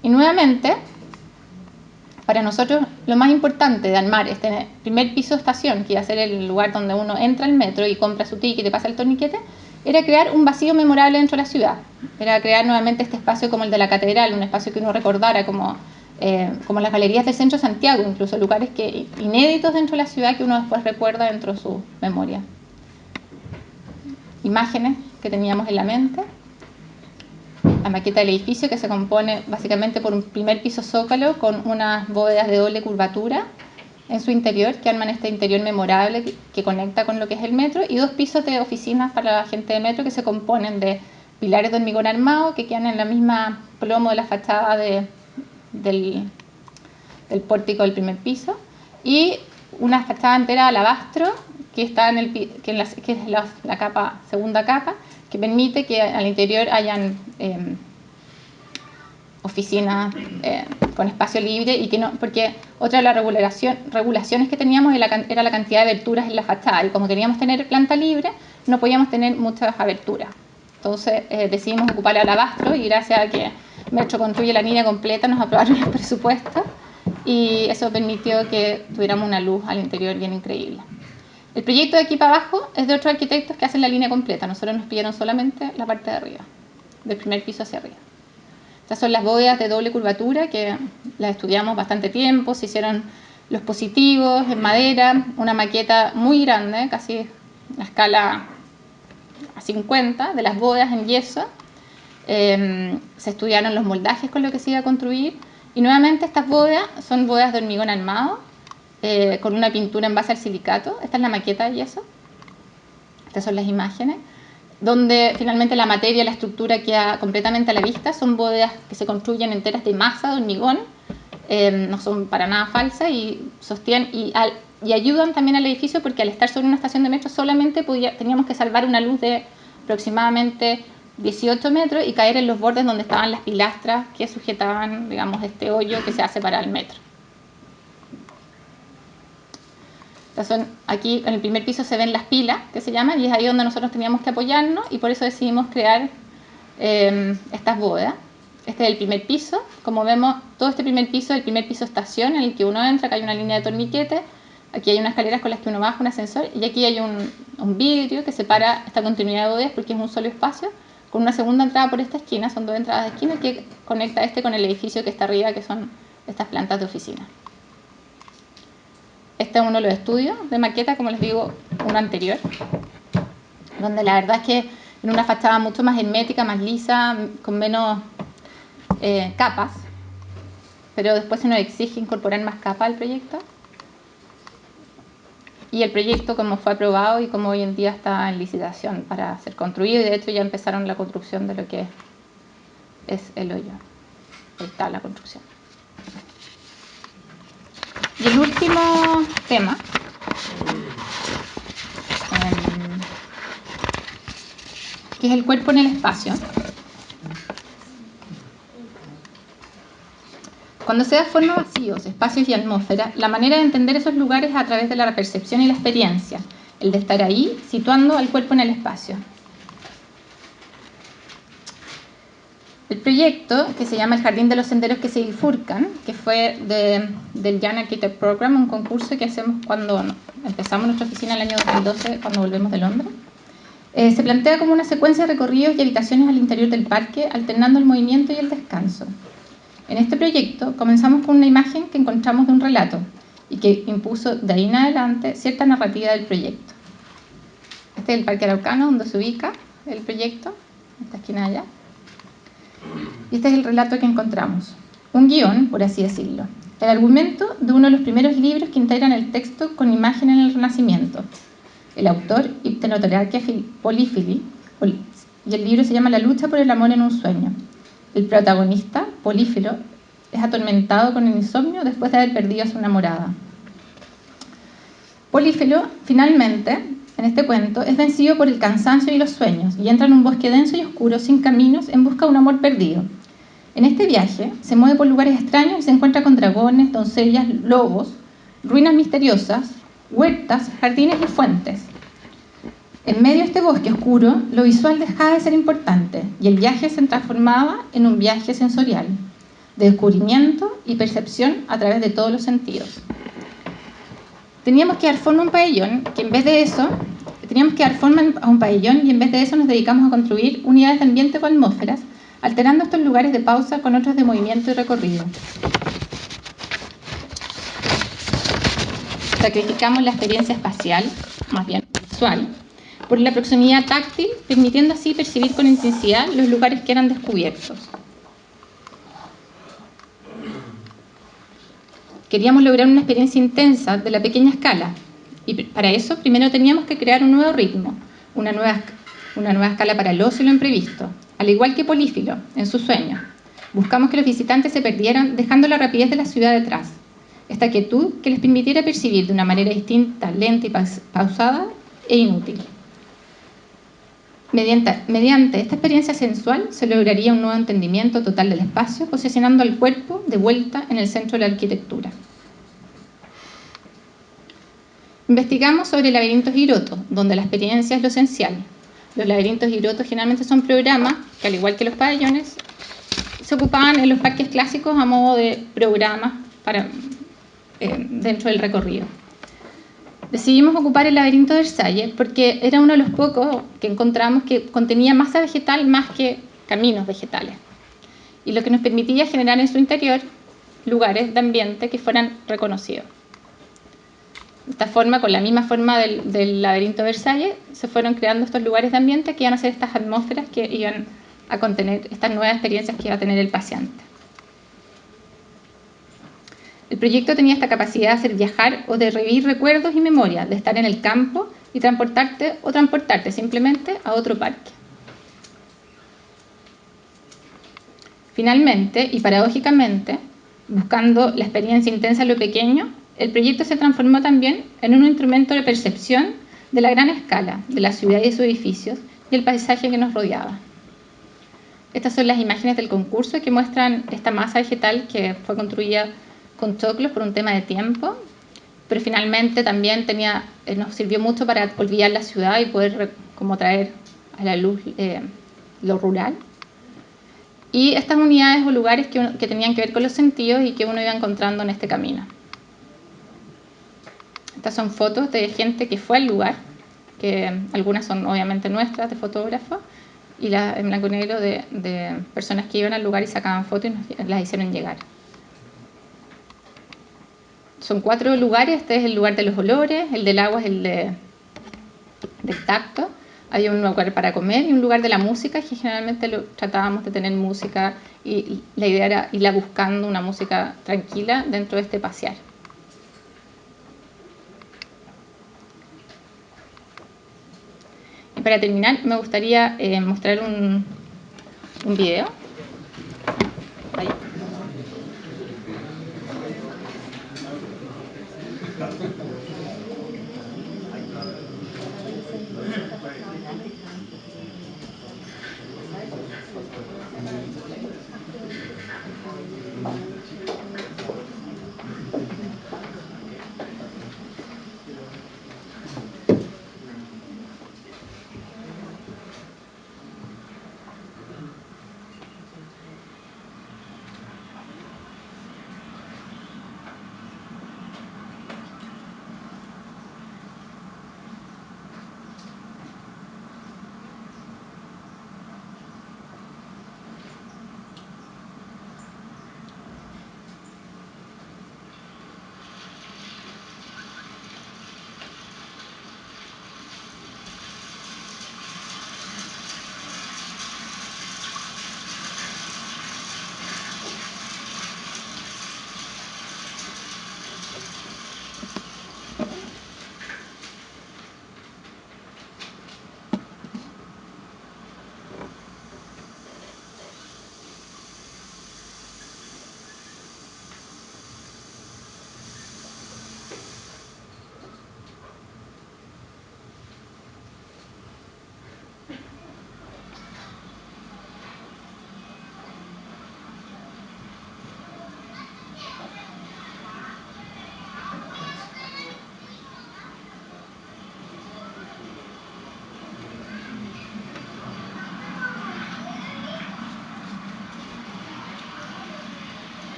Y nuevamente, para nosotros lo más importante de armar este primer piso de estación, que iba a ser el lugar donde uno entra al metro y compra su ticket y pasa el torniquete, era crear un vacío memorable dentro de la ciudad. Era crear nuevamente este espacio como el de la catedral, un espacio que uno recordara como las galerías del centro de Santiago, incluso lugares inéditos dentro de la ciudad que uno después recuerda dentro de su memoria. Imágenes que teníamos en la mente. La maqueta del edificio, que se compone básicamente por un primer piso zócalo con unas bóvedas de doble curvatura en su interior, que arman este interior memorable que conecta con lo que es el metro, y 2 pisos de oficinas para la gente de metro que se componen de pilares de hormigón armado que quedan en la misma plomo de la fachada del pórtico del primer piso, y una fachada entera de alabastro que está es la segunda capa, que permite que al interior hayan oficinas con espacio libre y que no, porque otra de las regulaciones que teníamos era la cantidad de aberturas en la fachada, y como queríamos tener planta libre no podíamos tener muchas aberturas. Entonces decidimos ocupar el alabastro, y gracias a que Metro Construye la línea completa nos aprobaron el presupuesto, y eso permitió que tuviéramos una luz al interior bien increíble. El proyecto de aquí para abajo es de otros arquitectos que hacen la línea completa. Nosotros nos pidieron solamente la parte de arriba, del primer piso hacia arriba. Estas son las bóvedas de doble curvatura que las estudiamos bastante tiempo. Se hicieron los positivos en madera, una maqueta muy grande, casi a escala a 50, de las bóvedas en yeso. Se estudiaron los moldajes con lo que se iba a construir. Y nuevamente estas bóvedas son bóvedas de hormigón armado, con una pintura en base al silicato. Esta es la maqueta de yeso. Estas son las imágenes, donde finalmente la materia, la estructura queda completamente a la vista. Son bóvedas que se construyen enteras de masa, de hormigón, no son para nada falsas, y sostienen y ayudan también al edificio, porque al estar sobre una estación de metro solamente teníamos que salvar una luz de aproximadamente 18 metros y caer en los bordes donde estaban las pilastras que sujetaban, digamos, este hoyo que se hace para el metro. Aquí en el primer piso se ven las pilas, que se llaman, y es ahí donde nosotros teníamos que apoyarnos, y por eso decidimos crear estas bóvedas. Este es el primer piso. Como vemos, todo este primer piso es el primer piso estación, en el que uno entra. Acá hay una línea de torniquete, aquí hay unas escaleras con las que uno baja, un ascensor, y aquí hay un vidrio que separa esta continuidad de bóvedas, porque es un solo espacio, con una segunda entrada por esta esquina. Son dos entradas de esquina que conecta con el edificio que está arriba, que son estas plantas de oficina. Este es uno de los estudios de maqueta, como les digo, uno anterior, donde la verdad es que en una fachada mucho más hermética, más lisa, con menos capas, pero después se nos exige incorporar más capas al proyecto. Y el proyecto, como fue aprobado y como hoy en día está en licitación para ser construido, y de hecho ya empezaron la construcción de lo que es el hoyo. Ahí está la construcción. Y el último tema, que es el cuerpo en el espacio. Cuando se da forma a vacíos, espacios y atmósfera, la manera de entender esos lugares es a través de la percepción y la experiencia, el de estar ahí, situando al cuerpo en el espacio. El proyecto, que se llama El Jardín de los Senderos que se bifurcan, que fue del Young Architect Program, un concurso que hacemos cuando empezamos nuestra oficina en el año 2012, cuando volvemos de Londres, se plantea como una secuencia de recorridos y habitaciones al interior del parque, alternando el movimiento y el descanso. En este proyecto comenzamos con una imagen que encontramos de un relato y que impuso de ahí en adelante cierta narrativa del proyecto. Este es el Parque Araucano, donde se ubica el proyecto, en esta esquina de allá. Y este es el relato que encontramos. Un guión, por así decirlo. El argumento de uno de los primeros libros que integran el texto con imagen en el Renacimiento. El autor, Hiptenoterapia Polífili, y el libro se llama La lucha por el amor en un sueño. El protagonista, Polífilo, es atormentado con el insomnio después de haber perdido a su enamorada. Polífilo, finalmente, en este cuento, es vencido por el cansancio y los sueños y entra en un bosque denso y oscuro, sin caminos, en busca de un amor perdido. En este viaje, se mueve por lugares extraños y se encuentra con dragones, doncellas, lobos, ruinas misteriosas, huertas, jardines y fuentes. En medio de este bosque oscuro, lo visual dejaba de ser importante y el viaje se transformaba en un viaje sensorial, de descubrimiento y percepción a través de todos los sentidos. Teníamos que dar forma a un pabellón, y en vez de eso nos dedicamos a construir unidades de ambiente o atmósferas, alterando estos lugares de pausa con otros de movimiento y recorrido. Sacrificamos la experiencia espacial, más bien visual, por la proximidad táctil, permitiendo así percibir con intensidad los lugares que eran descubiertos. Queríamos lograr una experiencia intensa de la pequeña escala, y para eso primero teníamos que crear un nuevo ritmo, una nueva escala para el ocio y lo imprevisto, al igual que Polífilo, en su sueño. Buscamos que los visitantes se perdieran, dejando la rapidez de la ciudad detrás, esta quietud que les permitiera percibir de una manera distinta, lenta y pausada e inútil. Mediante esta experiencia sensual se lograría un nuevo entendimiento total del espacio, posicionando al cuerpo de vuelta en el centro de la arquitectura. Investigamos sobre laberintos Hiroto, donde la experiencia es lo esencial. Los laberintos Hiroto generalmente son programas que, al igual que los pabellones, se ocupaban en los parques clásicos a modo de programas dentro del recorrido. Decidimos ocupar el laberinto de Versalles porque era uno de los pocos que encontramos que contenía masa vegetal más que caminos vegetales, y lo que nos permitía generar en su interior lugares de ambiente que fueran reconocidos. De esta forma, con la misma forma del laberinto de Versalles, se fueron creando estos lugares de ambiente que iban a ser estas atmósferas que iban a contener estas nuevas experiencias que iba a tener el paseante. El proyecto tenía esta capacidad de hacer viajar o de revivir recuerdos y memorias, de estar en el campo y transportarte simplemente a otro parque. Finalmente, y paradójicamente, buscando la experiencia intensa en lo pequeño, el proyecto se transformó también en un instrumento de percepción de la gran escala de la ciudad y sus edificios y el paisaje que nos rodeaba. Estas son las imágenes del concurso que muestran esta masa vegetal que fue construida con choclos por un tema de tiempo, pero finalmente también nos sirvió mucho para olvidar la ciudad y poder como traer a la luz lo rural. Y estas unidades o lugares que tenían que ver con los sentidos y que uno iba encontrando en este camino. Estas son fotos de gente que fue al lugar, que algunas son obviamente nuestras, de fotógrafos, y las en blanco y negro de personas que iban al lugar y sacaban fotos y las hicieron llegar. Son 4 lugares. Este es el lugar de los olores, el del agua es el del tacto, hay un lugar para comer y un lugar de la música, que generalmente tratábamos de tener música y la idea era irla buscando una música tranquila dentro de este pasear. Y para terminar me gustaría mostrar un video. Ahí.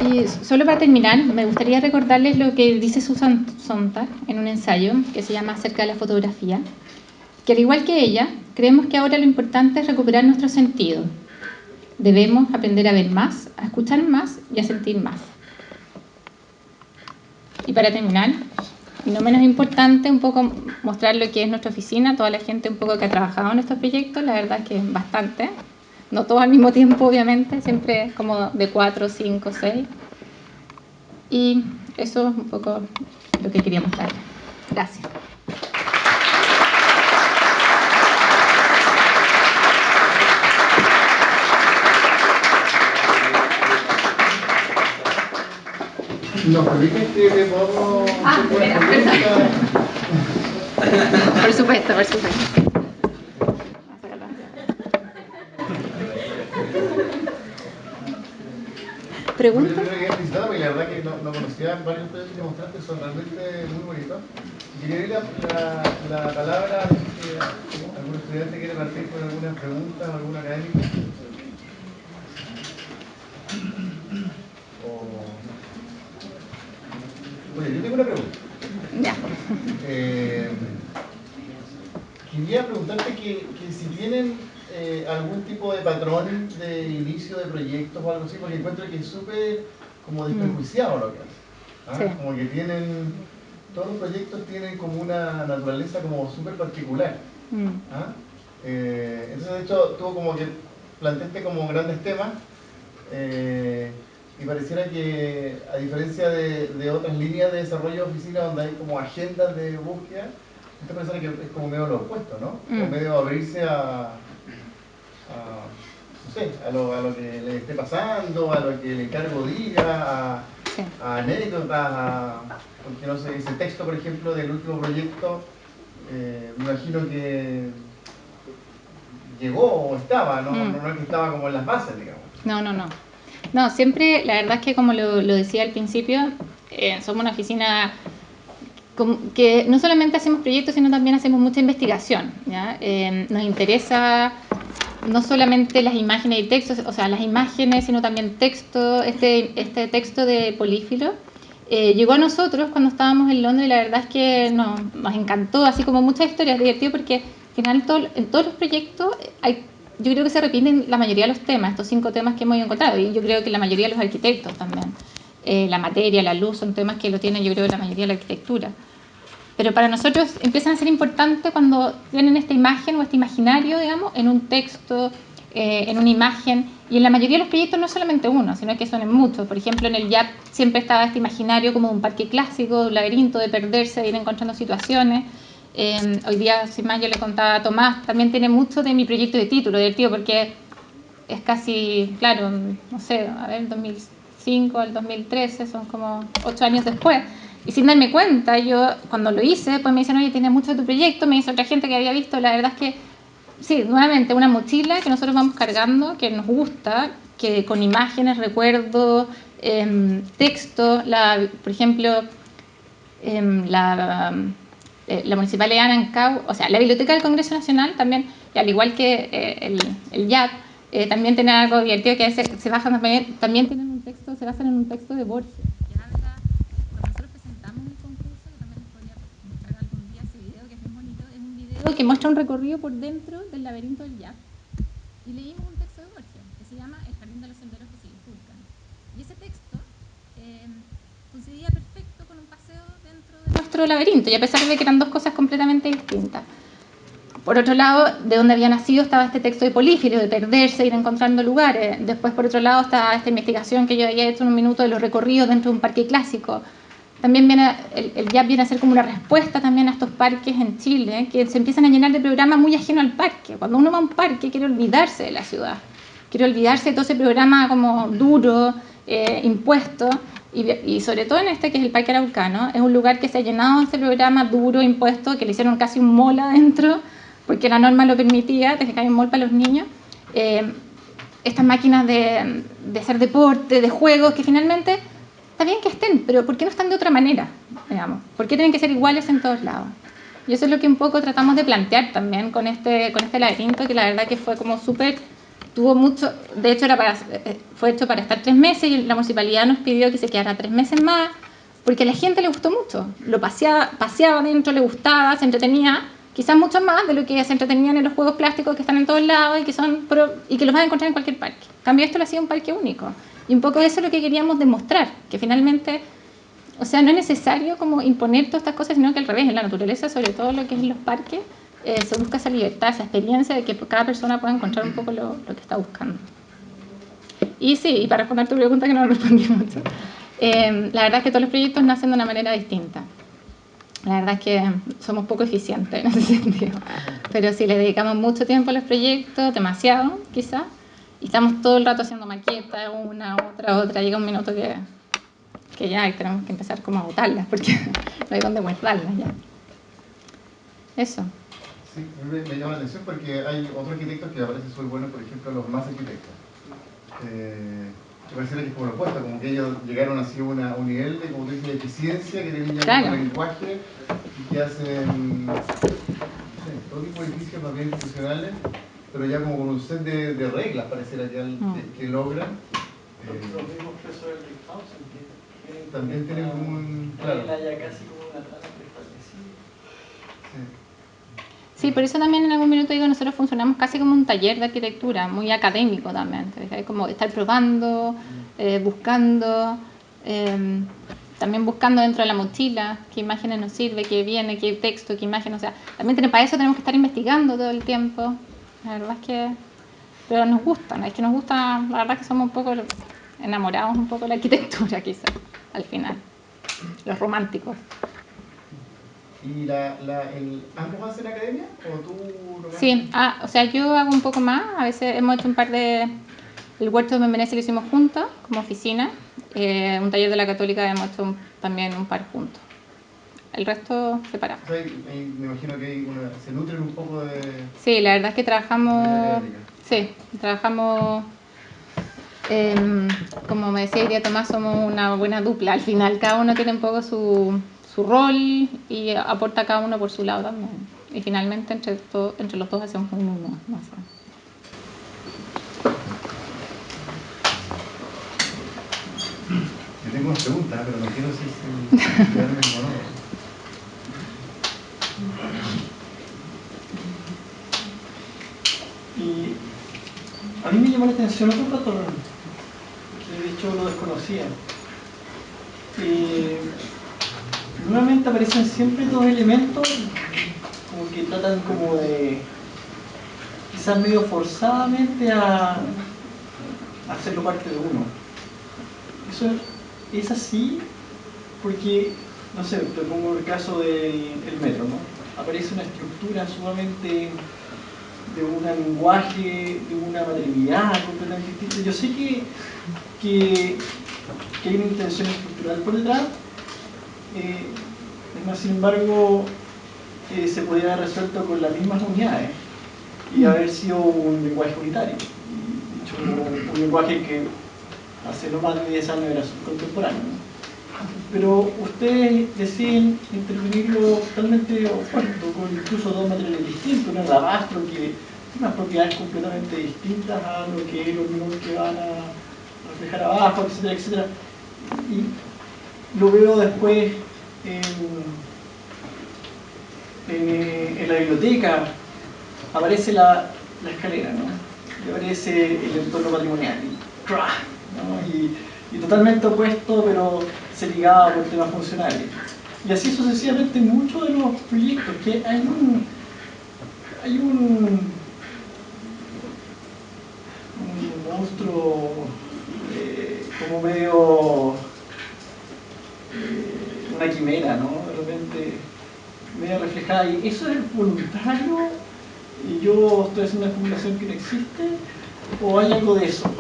Y solo para terminar, me gustaría recordarles lo que dice Susan Sontag en un ensayo que se llama Acerca de la fotografía, que al igual que ella, creemos que ahora lo importante es recuperar nuestro sentido. Debemos aprender a ver más, a escuchar más y a sentir más. Y para terminar, y no menos importante, un poco mostrar lo que es nuestra oficina, toda la gente un poco que ha trabajado en estos proyectos, la verdad es que bastante. No todo al mismo tiempo, obviamente, siempre como de 4, 5, 6. Y eso es un poco lo que quería mostrar. Gracias. ¿Nos permites que le podamos hacer una pregunta? Por supuesto, por supuesto. ¿Pregunta? Yo quería felicitar porque la verdad que no conocía varios proyectos que mostraste, son realmente muy bonitos. Y quería dar la palabra a algún estudiante que quiere partir con alguna pregunta o algún académico. Oye, yo tengo una pregunta. Ya. Quería preguntarte que si tienen algún tipo de patrón de inicio de proyectos o algo así, porque encuentro que es súper como desprejuiciado lo que hacen. Sí. Como que todos los proyectos tienen como una naturaleza como súper particular. Entonces, de hecho, tú como que planteaste como grandes temas y pareciera que, a diferencia de otras líneas de desarrollo de oficina donde hay como agendas de búsqueda, esta persona que es como medio lo opuesto, ¿no? Como medio abrirse no sé, a lo que le esté pasando, a lo que el encargo diga, a anécdotas, porque no sé, ese texto, por ejemplo, del último proyecto, me imagino que llegó o estaba, no es que estaba como en las bases, digamos. No, siempre, la verdad es que como lo decía al principio, somos una oficina que no solamente hacemos proyectos, sino también hacemos mucha investigación, ¿ya? Nos interesa no solamente las imágenes y textos, o sea, las imágenes, sino también texto. Este texto de Polífilo llegó a nosotros cuando estábamos en Londres y la verdad es que nos encantó, así como muchas historias, divertido porque al final en todos los proyectos yo creo que se repiten la mayoría de los temas, estos 5 temas que hemos encontrado, y yo creo que la mayoría de los arquitectos también. La materia, la luz, son temas que lo tienen, yo creo, la mayoría de la arquitectura. Pero para nosotros empiezan a ser importantes cuando tienen esta imagen o este imaginario, digamos, en un texto, en una imagen. Y en la mayoría de los proyectos no solamente uno, sino que son en muchos. Por ejemplo, en el YAP siempre estaba este imaginario como un parque clásico, un laberinto de perderse, de ir encontrando situaciones. Hoy día, sin más, yo le contaba a Tomás, también tiene mucho de mi proyecto de título, divertido, porque es casi, claro, no sé, a ver, 2005 al 2013, son como 8 años después. Y sin darme cuenta, yo cuando lo hice, pues me dicen, oye, tienes mucho de tu proyecto, me dice otra gente que había visto, la verdad es que, sí, nuevamente, una mochila que nosotros vamos cargando, que nos gusta, que con imágenes, recuerdos, texto, por ejemplo, la Municipalidad de Anancagua, o sea, la Biblioteca del Congreso Nacional también, y al igual que el YAP, también tiene algo divertido que se basan también tienen un texto, se basan en un texto de Borges. Que muestra un recorrido por dentro del laberinto del YAP y leímos un texto de Borges que se llama El jardín de los senderos que se bifurcan, y ese texto coincidía perfecto con un paseo dentro de nuestro laberinto, y a pesar de que eran dos cosas completamente distintas. Por otro lado, de donde había nacido estaba este texto de Polífilo, de perderse, ir encontrando lugares. Después, por otro lado, está esta investigación que yo había hecho en un minuto de los recorridos dentro de un parque clásico. También el YAP viene a ser como una respuesta también a estos parques en Chile, que se empiezan a llenar de programas muy ajenos al parque. Cuando uno va a un parque quiere olvidarse de la ciudad, quiere olvidarse de todo ese programa como duro, impuesto, y sobre todo en este que es el Parque Araucano, es un lugar que se ha llenado de este programa duro, impuesto, que le hicieron casi un mall adentro, porque la norma lo permitía, desde que hay un mall para los niños. Estas máquinas de hacer deporte, de juegos, que finalmente... Está bien que estén, pero ¿por qué no están de otra manera? Digamos? ¿Por qué tienen que ser iguales en todos lados? Y eso es lo que un poco tratamos de plantear también con este laberinto, que la verdad que fue como súper tuvo mucho, de hecho fue hecho para estar 3 meses y la municipalidad nos pidió que se quedara 3 meses más porque a la gente le gustó mucho, lo paseaba dentro, le gustaba, se entretenía, quizás mucho más de lo que se entretenían en los juegos plásticos que están en todos lados y que los vas a encontrar en cualquier parque. En cambio, esto lo hacía un parque único. Y un poco eso es lo que queríamos demostrar, que finalmente, o sea, no es necesario como imponer todas estas cosas, sino que al revés, en la naturaleza, sobre todo lo que es en los parques, se busca esa libertad, esa experiencia de que cada persona pueda encontrar un poco lo que está buscando. Y sí, y para responder tu pregunta que no respondí mucho, la verdad es que todos los proyectos nacen de una manera distinta. La verdad es que somos poco eficientes en ese sentido. Pero si le dedicamos mucho tiempo a los proyectos, demasiado quizás, y estamos todo el rato haciendo maquetas, una, otra, llega un minuto que ya tenemos que empezar como a botarlas, porque no hay dónde guardarlas ya. Eso. Sí, me llama la atención porque hay otros arquitectos que me parecen súper buenos, por ejemplo, los más arquitectos. Me pareciera que es como lo opuesto, como que ellos llegaron así a un nivel de, como tú dices, de eficiencia, que tienen ya un lenguaje y que hacen, no sé, todo tipo de edificios más bien institucionales, pero ya como con un set de reglas, pareciera que logran. Los mismos profesores del Rickhausen que también tienen como un... Claro. Ya casi como una tabla preestablecida. Sí, por eso también en algún minuto digo, nosotros funcionamos casi como un taller de arquitectura, muy académico también, es como estar probando, buscando, también buscando dentro de la mochila qué imágenes nos sirve, qué viene, qué texto, qué imagen, o sea, también para eso tenemos que estar investigando todo el tiempo, la verdad es que, pero nos gusta, ¿no? Es que nos gusta, la verdad es que somos un poco enamorados un poco de la arquitectura quizás, al final, los románticos. ¿Y ambos hacen academia o tú lo haces? Sí, o sea, yo hago un poco más. A veces hemos hecho un par de... El huerto de Venecia lo hicimos juntos, como oficina. Un taller de la Católica hemos hecho también un par juntos. El resto separado. O sea, me imagino que se nutren un poco de... Sí, la verdad es que trabajamos... Sí, trabajamos... como me decía Iria Tomás, somos una buena dupla. Al final, cada uno tiene un poco su rol y aporta cada uno por su lado también. Y finalmente entre los dos hacemos un uno. No sé. Yo tengo unas preguntas, pero no quiero si quedarme en monólogo. Y a mí me llamó la atención otro patrón, que de hecho lo desconocía. Nuevamente aparecen siempre dos elementos como que tratan como de quizás medio forzadamente a hacerlo parte de uno. Eso es así porque, no sé, te pongo el caso del metro, ¿no? Aparece una estructura sumamente de un lenguaje, de una materialidad completamente distinta. Yo sé que hay una intención estructural por detrás, sin embargo, se podría haber resuelto con las mismas unidades y haber sido un lenguaje unitario. De hecho, un lenguaje que hace no más de 10 años era contemporáneo, ¿no? Pero ustedes deciden intervenirlo totalmente opuesto, con incluso dos materiales distintos, un alabastro que tiene unas propiedades completamente distintas a lo que es los mismos que van a reflejar abajo, etcétera, etcétera. Y lo veo después en la biblioteca, aparece la escalera, ¿no? Y aparece el entorno patrimonial, ¿no? Y totalmente opuesto, pero se ligaba por temas funcionales. Y así sucesivamente muchos de los proyectos, que hay un monstruo como medio una quimera, ¿no? De repente medio reflejada, y eso es voluntario, y yo estoy haciendo una formulación que no existe, o hay algo de eso.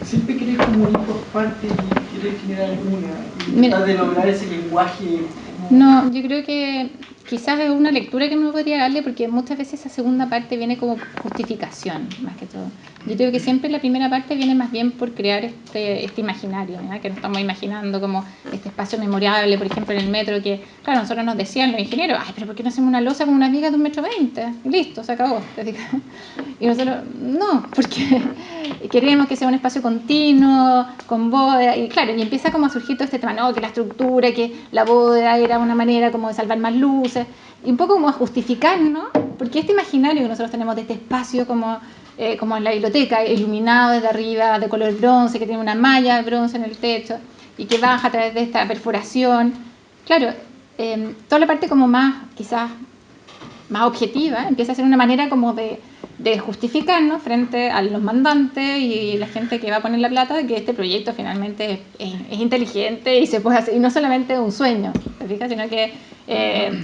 Siempre querés como ir por partes y querés generar alguna y tratar de lograr ese lenguaje. No, yo creo que quizás es una lectura que me podría darle, porque muchas veces esa segunda parte viene como justificación, más que todo. Yo creo que siempre la primera parte viene más bien por crear este imaginario, ¿verdad? Que nos estamos imaginando como este espacio memorable, por ejemplo, en el metro, que, claro, nosotros nos decían los ingenieros, ay, pero ¿por qué no hacemos una losa con unas vigas de 1,20 m? Listo, se acabó. Y nosotros, no, porque queremos que sea un espacio continuo, con bóveda, y claro, y empieza como a surgir todo este tema, no, que la estructura, que la bóveda era una manera como de salvar más luces, y un poco como a justificar, ¿no? Porque este imaginario que nosotros tenemos de este espacio como en la biblioteca, iluminado desde arriba, de color bronce, que tiene una malla de bronce en el techo, y que baja a través de esta perforación, claro, toda la parte como más, quizás, más objetiva, empieza a ser una manera como de justificarnos frente a los mandantes y la gente que va a poner la plata, de que este proyecto finalmente es inteligente y se puede hacer, y no solamente un sueño, ¿te fijas? Sino que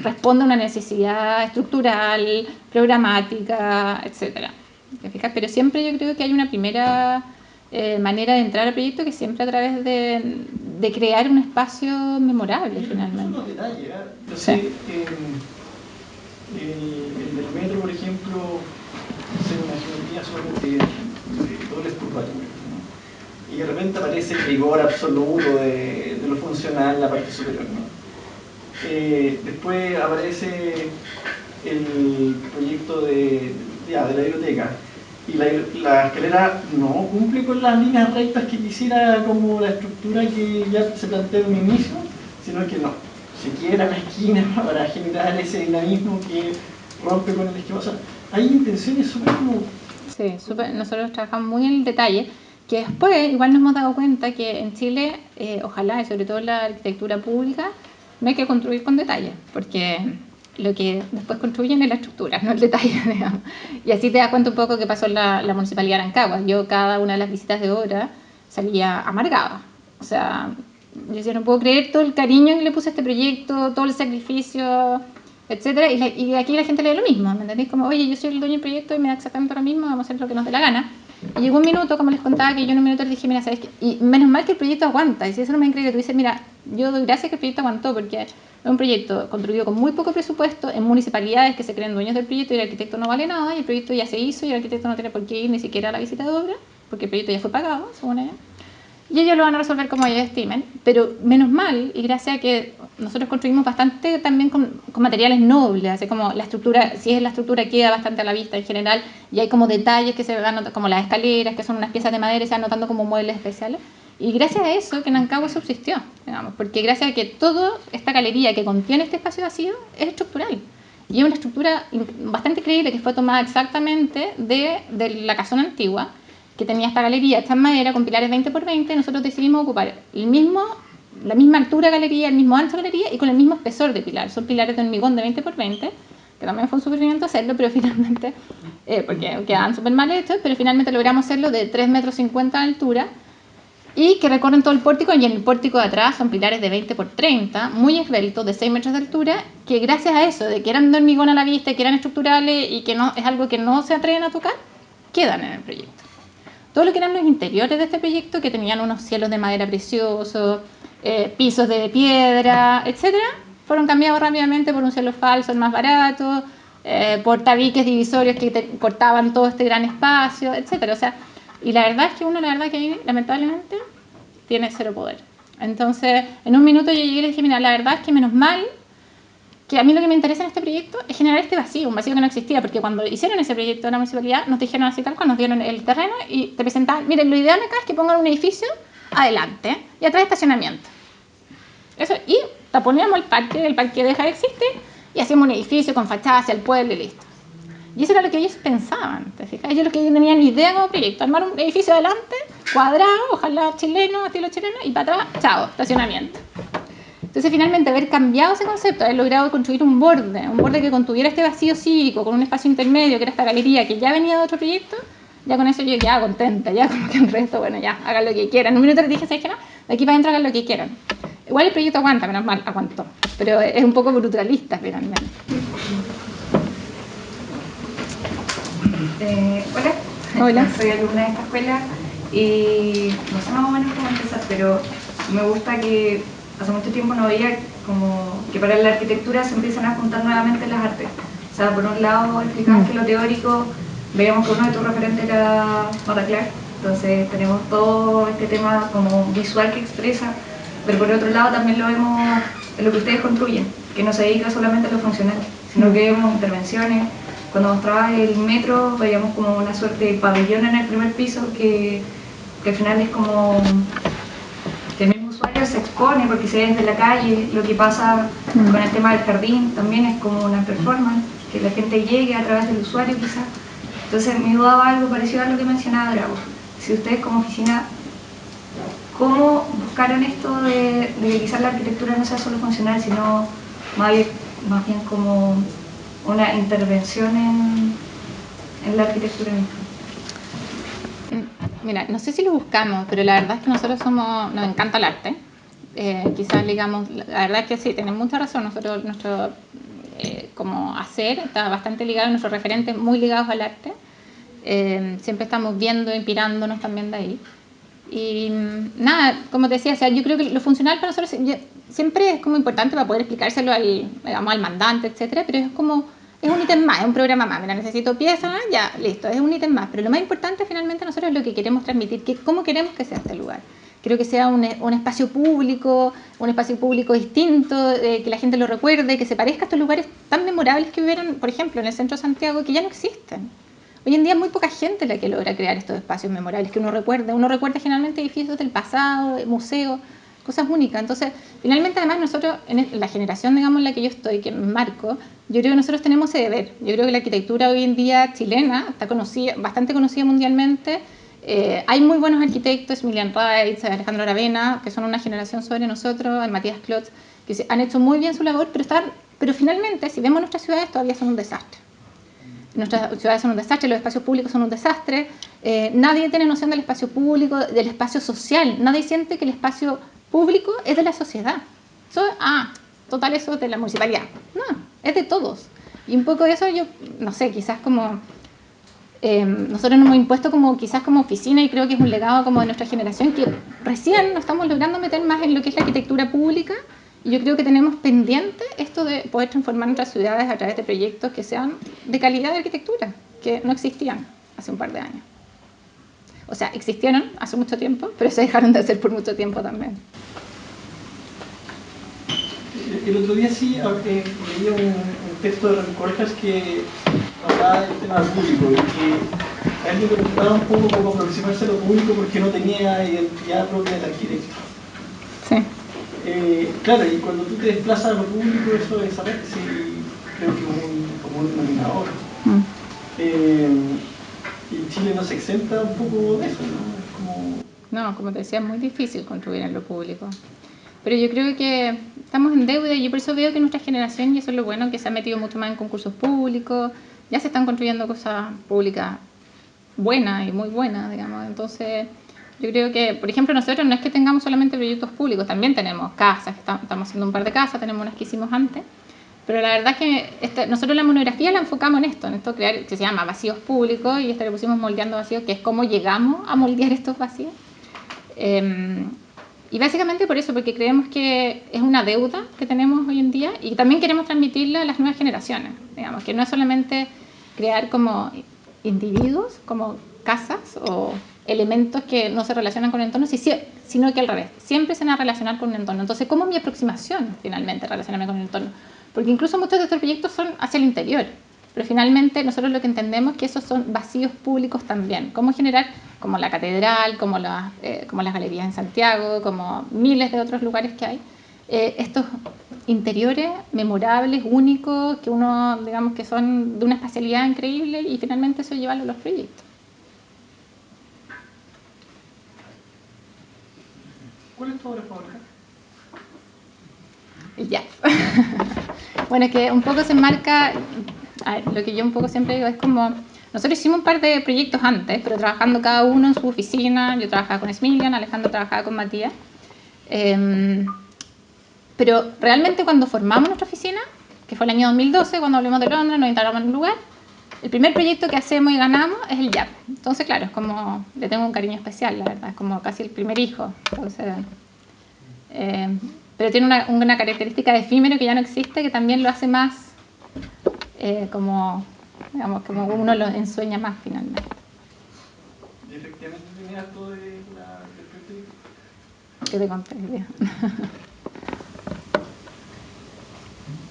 responde a una necesidad estructural, programática, etcétera. ¿Te fijas? Pero siempre yo creo que hay una primera manera de entrar al proyecto, que siempre a través de crear un espacio memorable, finalmente. Son los detalles, ¿eh? Yo Sí. sé, el del metro, por ejemplo, hacer una geometría solamente de dobles curvaturas, ¿no? Y de repente aparece el rigor absoluto de lo funcional en la parte superior, ¿no? Después aparece el proyecto de la biblioteca, y la escalera no cumple con las líneas rectas que quisiera como la estructura que ya se planteó en un inicio, sino que no, se quiebra la esquina para generar ese dinamismo que rompe con el esquema. O sea, hay intenciones súper como... Sí, nosotros trabajamos muy en el detalle, que después igual nos hemos dado cuenta que en Chile, ojalá, y sobre todo en la arquitectura pública, no hay que construir con detalle, porque lo que después construyen es la estructura, no el detalle, digamos. Y así te das cuenta un poco qué pasó en la Municipalidad de Rancagua. Yo cada una de las visitas de obra salía amargada. O sea, yo decía, no puedo creer todo el cariño que le puse a este proyecto, todo el sacrificio, etcétera, y aquí la gente lee lo mismo, ¿me entendéis? Como, oye, yo soy el dueño del proyecto y me da exactamente lo mismo, vamos a hacer lo que nos dé la gana. Y llegó un minuto, como les contaba, que yo en un minuto les dije, mira, ¿sabes qué? Y menos mal que el proyecto aguanta, y si eso no me increíble, tú dices, mira, yo doy gracias que el proyecto aguantó, porque es un proyecto construido con muy poco presupuesto, en municipalidades que se creen dueños del proyecto y el arquitecto no vale nada, y el proyecto ya se hizo y el arquitecto no tiene por qué ir ni siquiera a la visita de obra, porque el proyecto ya fue pagado, según ella. Y ellos lo van a resolver como ellos estimen, pero menos mal, y gracias a que nosotros construimos bastante también con materiales nobles, así como la estructura, si es la estructura queda bastante a la vista en general, y hay como detalles que se van, como las escaleras, que son unas piezas de madera y se van notando como muebles especiales, y gracias a eso que Nancagua subsistió, digamos, porque gracias a que toda esta galería que contiene este espacio vacío es estructural, y es una estructura bastante creíble que fue tomada exactamente de la casona antigua, que tenía esta galería hecha en madera con pilares 20 por 20, nosotros decidimos ocupar la misma altura de galería, el mismo ancho de galería y con el mismo espesor de pilar. Son pilares de hormigón de 20 por 20, que también fue un sufrimiento hacerlo, pero finalmente, porque quedaban súper mal hechos, pero finalmente logramos hacerlo de 3,50 metros de altura y que recorren todo el pórtico, y en el pórtico de atrás son pilares de 20 por 30, muy esbeltos, de 6 metros de altura, que gracias a eso, de que eran de hormigón a la vista, que eran estructurales y que no es algo que no se atreven a tocar, quedan en el proyecto. Todo lo que eran los interiores de este proyecto, que tenían unos cielos de madera preciosos, pisos de piedra, etcétera, fueron cambiados rápidamente por un cielo falso, más barato, por tabiques divisorios que cortaban todo este gran espacio, etcétera. O sea, y la verdad es que ahí, lamentablemente, tiene cero poder. Entonces, en un minuto yo llegué y le dije, mira, la verdad es que menos mal, que a mí lo que me interesa en este proyecto es generar este vacío, un vacío que no existía, porque cuando hicieron ese proyecto de la municipalidad nos dijeron así tal cual, nos dieron el terreno y te presentaban, miren, lo ideal acá es que pongan un edificio adelante y atrás estacionamiento. Eso, y taponeamos el parque deja de existir y hacemos un edificio con fachada hacia el pueblo y listo. Y eso era lo que ellos pensaban, ¿te fijas? Ellos lo que tenían idea como proyecto, armar un edificio adelante, cuadrado, ojalá chileno, estilo chileno, y para atrás, chao, estacionamiento. Entonces, finalmente, haber cambiado ese concepto, haber logrado construir un borde que contuviera este vacío cívico con un espacio intermedio, que era esta galería que ya venía de otro proyecto, ya con eso yo ya contenta, ya como que el resto, bueno, ya, hagan lo que quieran. En un minuto les dije, ¿sabes qué no? De aquí para adentro hagan lo que quieran. Igual el proyecto aguanta, menos mal, aguantó, pero es un poco brutalista, finalmente. Hola, soy alumna de esta escuela y no sé más o menos cómo empezar, pero me gusta que hace mucho tiempo no veía como que para la arquitectura se empiezan a juntar nuevamente las artes. O sea, por un lado explicaban que lo teórico, veíamos que uno de tus referentes era Marta Clark, entonces tenemos todo este tema como visual que expresa, pero por otro lado también lo vemos en lo que ustedes construyen, que no se dedica solamente a lo funcional, sino que vemos intervenciones. Cuando mostrabas el metro veíamos como una suerte de pabellón en el primer piso que al final es como que el mismo usuario se expone porque se ve desde la calle. Lo que pasa con el tema del jardín también es como una performance, que la gente llegue a través del usuario quizás. Entonces me dudaba algo parecido a lo que mencionaba Drago. Si ustedes como oficina, ¿cómo buscaron esto de que quizás la arquitectura no sea solo funcional, sino más bien como una intervención en la arquitectura misma? Mira, no sé si lo buscamos, pero la verdad es que nosotros nos encanta el arte. Quizás digamos, la verdad es que sí, tenemos mucha razón. Nosotros, nuestro como hacer está bastante ligado, nuestros referentes muy ligados al arte. Siempre estamos viendo, inspirándonos también de ahí. Y nada, como te decía, o sea, yo creo que lo funcional para nosotros siempre es como importante para poder explicárselo al mandante, etcétera, pero es un ítem más, es un programa más. Mira, necesito piezas, ya, listo, es un ítem más. Pero lo más importante finalmente nosotros es lo que queremos transmitir, cómo queremos que sea este lugar. Creo que sea un espacio público distinto, que la gente lo recuerde, que se parezca a estos lugares tan memorables que hubieron, por ejemplo, en el centro de Santiago, que ya no existen. Hoy en día es muy poca gente la que logra crear estos espacios memorables que uno recuerda. Uno recuerda generalmente edificios del pasado, museos, cosas únicas. Entonces, finalmente, además, nosotros, en la generación, digamos, en la que yo estoy, que me marco, yo creo que nosotros tenemos ese deber. Yo creo que la arquitectura hoy en día chilena está conocida, bastante conocida mundialmente. Hay muy buenos arquitectos, Emilian Reitz, Alejandro Aravena, que son una generación sobre nosotros, Matías Klotz, que han hecho muy bien su labor, pero finalmente, si vemos nuestras ciudades, todavía son un desastre. Nuestras ciudades son un desastre, los espacios públicos son un desastre, nadie tiene noción del espacio público, del espacio social, nadie siente que el espacio público es de la sociedad. Total, eso es de la municipalidad. No, es de todos. Y un poco de eso yo, no sé, quizás como nosotros nos hemos impuesto quizás como oficina, y creo que es un legado como de nuestra generación, que recién nos estamos logrando meter más en lo que es la arquitectura pública. Y yo creo que tenemos pendiente esto de poder transformar nuestras ciudades a través de proyectos que sean de calidad de arquitectura, que no existían hace un par de años. O sea, existieron hace mucho tiempo, pero se dejaron de hacer por mucho tiempo también. El otro día sí leí un texto de Remy Corjas que hablaba del tema público y que a él le preocupaba un poco cómo aproximarse a lo público porque no tenía identidad propia del arquitecto. Sí. Claro, y cuando tú te desplazas a lo público, eso desaparece, creo que como un denominador. Y Chile no se exenta un poco de eso, ¿no? No, como te decía, es muy difícil construir en lo público. Pero yo creo que estamos en deuda, y yo por eso veo que nuestra generación, y eso es lo bueno, que se ha metido mucho más en concursos públicos, ya se están construyendo cosas públicas buenas y muy buenas, digamos. Entonces, yo creo que, por ejemplo, nosotros no es que tengamos solamente proyectos públicos, también tenemos casas, estamos haciendo un par de casas, tenemos unas que hicimos antes, pero la verdad es que nosotros la monografía la enfocamos en esto crear, que se llama Vacíos Públicos, y le pusimos Moldeando Vacíos, que es cómo llegamos a moldear estos vacíos. Y básicamente por eso, porque creemos que es una deuda que tenemos hoy en día, y también queremos transmitirla a las nuevas generaciones, digamos, que no es solamente crear como individuos, como casas o elementos que no se relacionan con el entorno, sino que al revés, siempre se van a relacionar con un entorno. Entonces, ¿cómo es mi aproximación finalmente relacionarme con el entorno? Porque incluso muchos de estos proyectos son hacia el interior, pero finalmente nosotros lo que entendemos es que esos son vacíos públicos también. ¿Cómo generar, como la catedral, como las galerías en Santiago, como miles de otros lugares que hay, estos interiores memorables, únicos, que uno, digamos, que son de una espacialidad increíble, y finalmente eso llevarlo a los proyectos? ¿Cuál es tu obra favorita? El jazz. Bueno, es que un poco se enmarca, lo que yo un poco siempre digo es como, nosotros hicimos un par de proyectos antes, pero trabajando cada uno en su oficina. Yo trabajaba con Emilian, Alejandro trabajaba con Matías. Pero realmente cuando formamos nuestra oficina, que fue el año 2012, cuando volvimos de Londres, nos instalamos en un lugar, el primer proyecto que hacemos y ganamos es el JAP. Entonces, claro, es como, le tengo un cariño especial, la verdad, es como casi el primer hijo. Entonces, pero tiene una característica de efímero que ya no existe, que también lo hace más como, digamos, como uno lo ensueña más finalmente. Y efectivamente tiene algo de la del proyecto. Que te conté.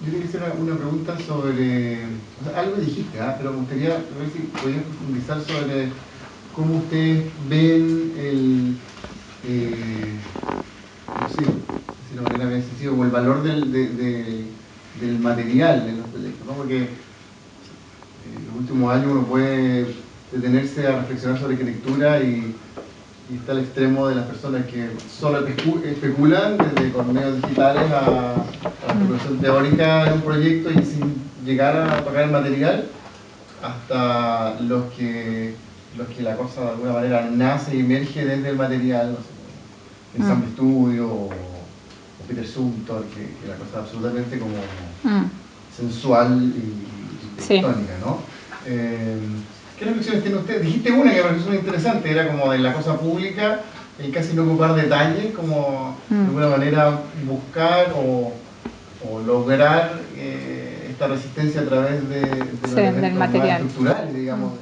Yo te quisiera una pregunta sobre, o sea, algo dijiste, pero me gustaría ver si podías profundizar sobre cómo ustedes ven el, no sé, si de manera bien sencilla, como el valor del material de los proyectos, ¿no? Porque en los últimos años uno puede detenerse a reflexionar sobre arquitectura y está al extremo de las personas que solo especulan desde con medios digitales a la especulación teórica de un proyecto y sin llegar a tocar el material, hasta los que la cosa de alguna manera nace y emerge desde el material, no sé, Ensemble Studio o Peter Zumthor, que la cosa es absolutamente como sensual y tectónica, ¿no? ¿Qué reflexiones tiene usted? Dijiste una que me pareció muy interesante, era como de la cosa pública, el casi no ocupar detalles, como de alguna manera buscar o lograr esta resistencia a través de los elementos más estructurales, digamos.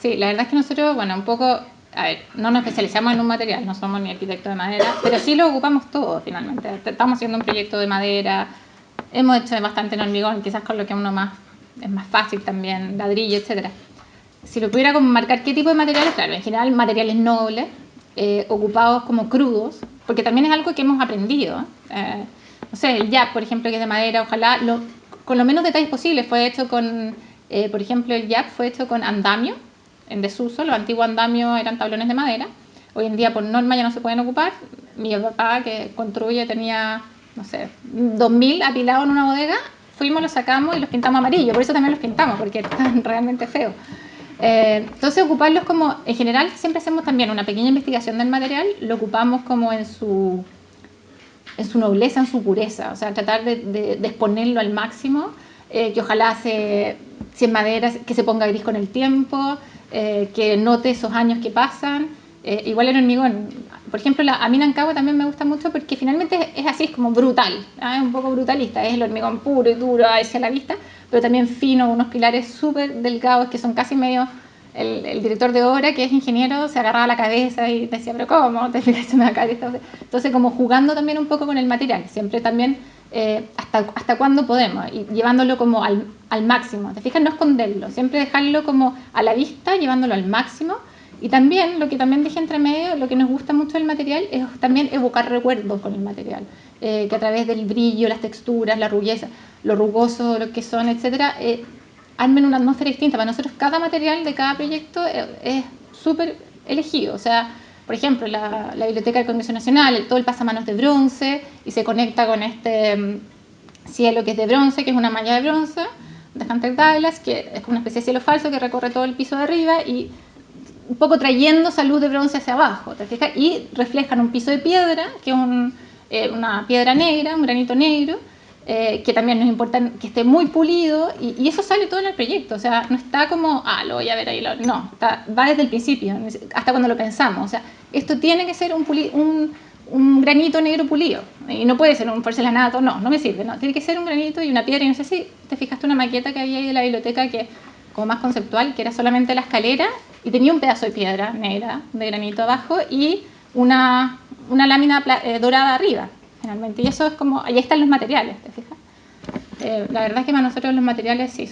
Sí, la verdad es que nosotros, bueno, un poco, a ver, no nos especializamos en un material, no somos ni arquitectos de madera, pero sí lo ocupamos todo finalmente. Estamos haciendo un proyecto de madera, hemos hecho bastante en hormigón, quizás con lo que uno más es más fácil también, ladrillo, etcétera. Si lo pudiera como marcar qué tipo de materiales, claro, en general materiales nobles, ocupados como crudos, porque también es algo que hemos aprendido. No sé, el YAP, por ejemplo, que es de madera, ojalá con lo menos detalles posibles. Fue hecho con, por ejemplo, el YAP fue hecho con andamio, en desuso. Los antiguos andamios eran tablones de madera. Hoy en día, por norma, ya no se pueden ocupar. Mi papá, que construye, tenía, no sé, 2000 apilados en una bodega. Fuimos, los sacamos y los pintamos amarillo. Por eso también los pintamos, porque están realmente feos. Entonces ocuparlos como, en general siempre hacemos también una pequeña investigación del material, lo ocupamos como en su nobleza, en su pureza, o sea, tratar de exponerlo al máximo, que ojalá si es madera, que se ponga gris con el tiempo, que note esos años que pasan, igual en hormigón. Por ejemplo, a mí Nancagua también me gusta mucho porque finalmente es así, es como brutal, es un poco brutalista, es el hormigón puro y duro hacia la vista, pero también fino, unos pilares súper delgados que son casi medio... El director de obra, que es ingeniero, se agarraba la cabeza y decía, pero ¿cómo? ¿Te fijas? Se me va a caer esto. Entonces, como jugando también un poco con el material, siempre también hasta cuándo podemos, y llevándolo como al máximo. ¿Te fijas? No esconderlo, siempre dejarlo como a la vista, llevándolo al máximo. Y también, lo que también dije entre medio, lo que nos gusta mucho del material es también evocar recuerdos con el material, que a través del brillo, las texturas, la rugeza, lo rugoso, lo que son, etcétera, armen una atmósfera distinta. Para nosotros cada material de cada proyecto es súper elegido. O sea, por ejemplo, la Biblioteca del Congreso Nacional, todo el pasamanos de bronce y se conecta con este cielo que es de bronce, que es una malla de bronce de Hunter Douglas, que es una especie de cielo falso que recorre todo el piso de arriba y un poco trayendo esa luz de bronce hacia abajo, ¿te fijas? Y reflejan un piso de piedra, que es una piedra negra, un granito negro, que también nos importa que esté muy pulido, y eso sale todo en el proyecto. O sea, no está como, lo voy a ver ahí, no, va desde el principio, hasta cuando lo pensamos. O sea, esto tiene que ser un granito negro pulido, y no puede ser un porcelanato, no me sirve, no, tiene que ser un granito y una piedra. Y no sé si te fijaste una maqueta que había ahí de la biblioteca, que como más conceptual, que era solamente la escalera y tenía un pedazo de piedra negra de granito abajo y una lámina dorada arriba, finalmente. Y eso es como, ahí están los materiales, ¿te fijas? La verdad es que para nosotros los materiales sí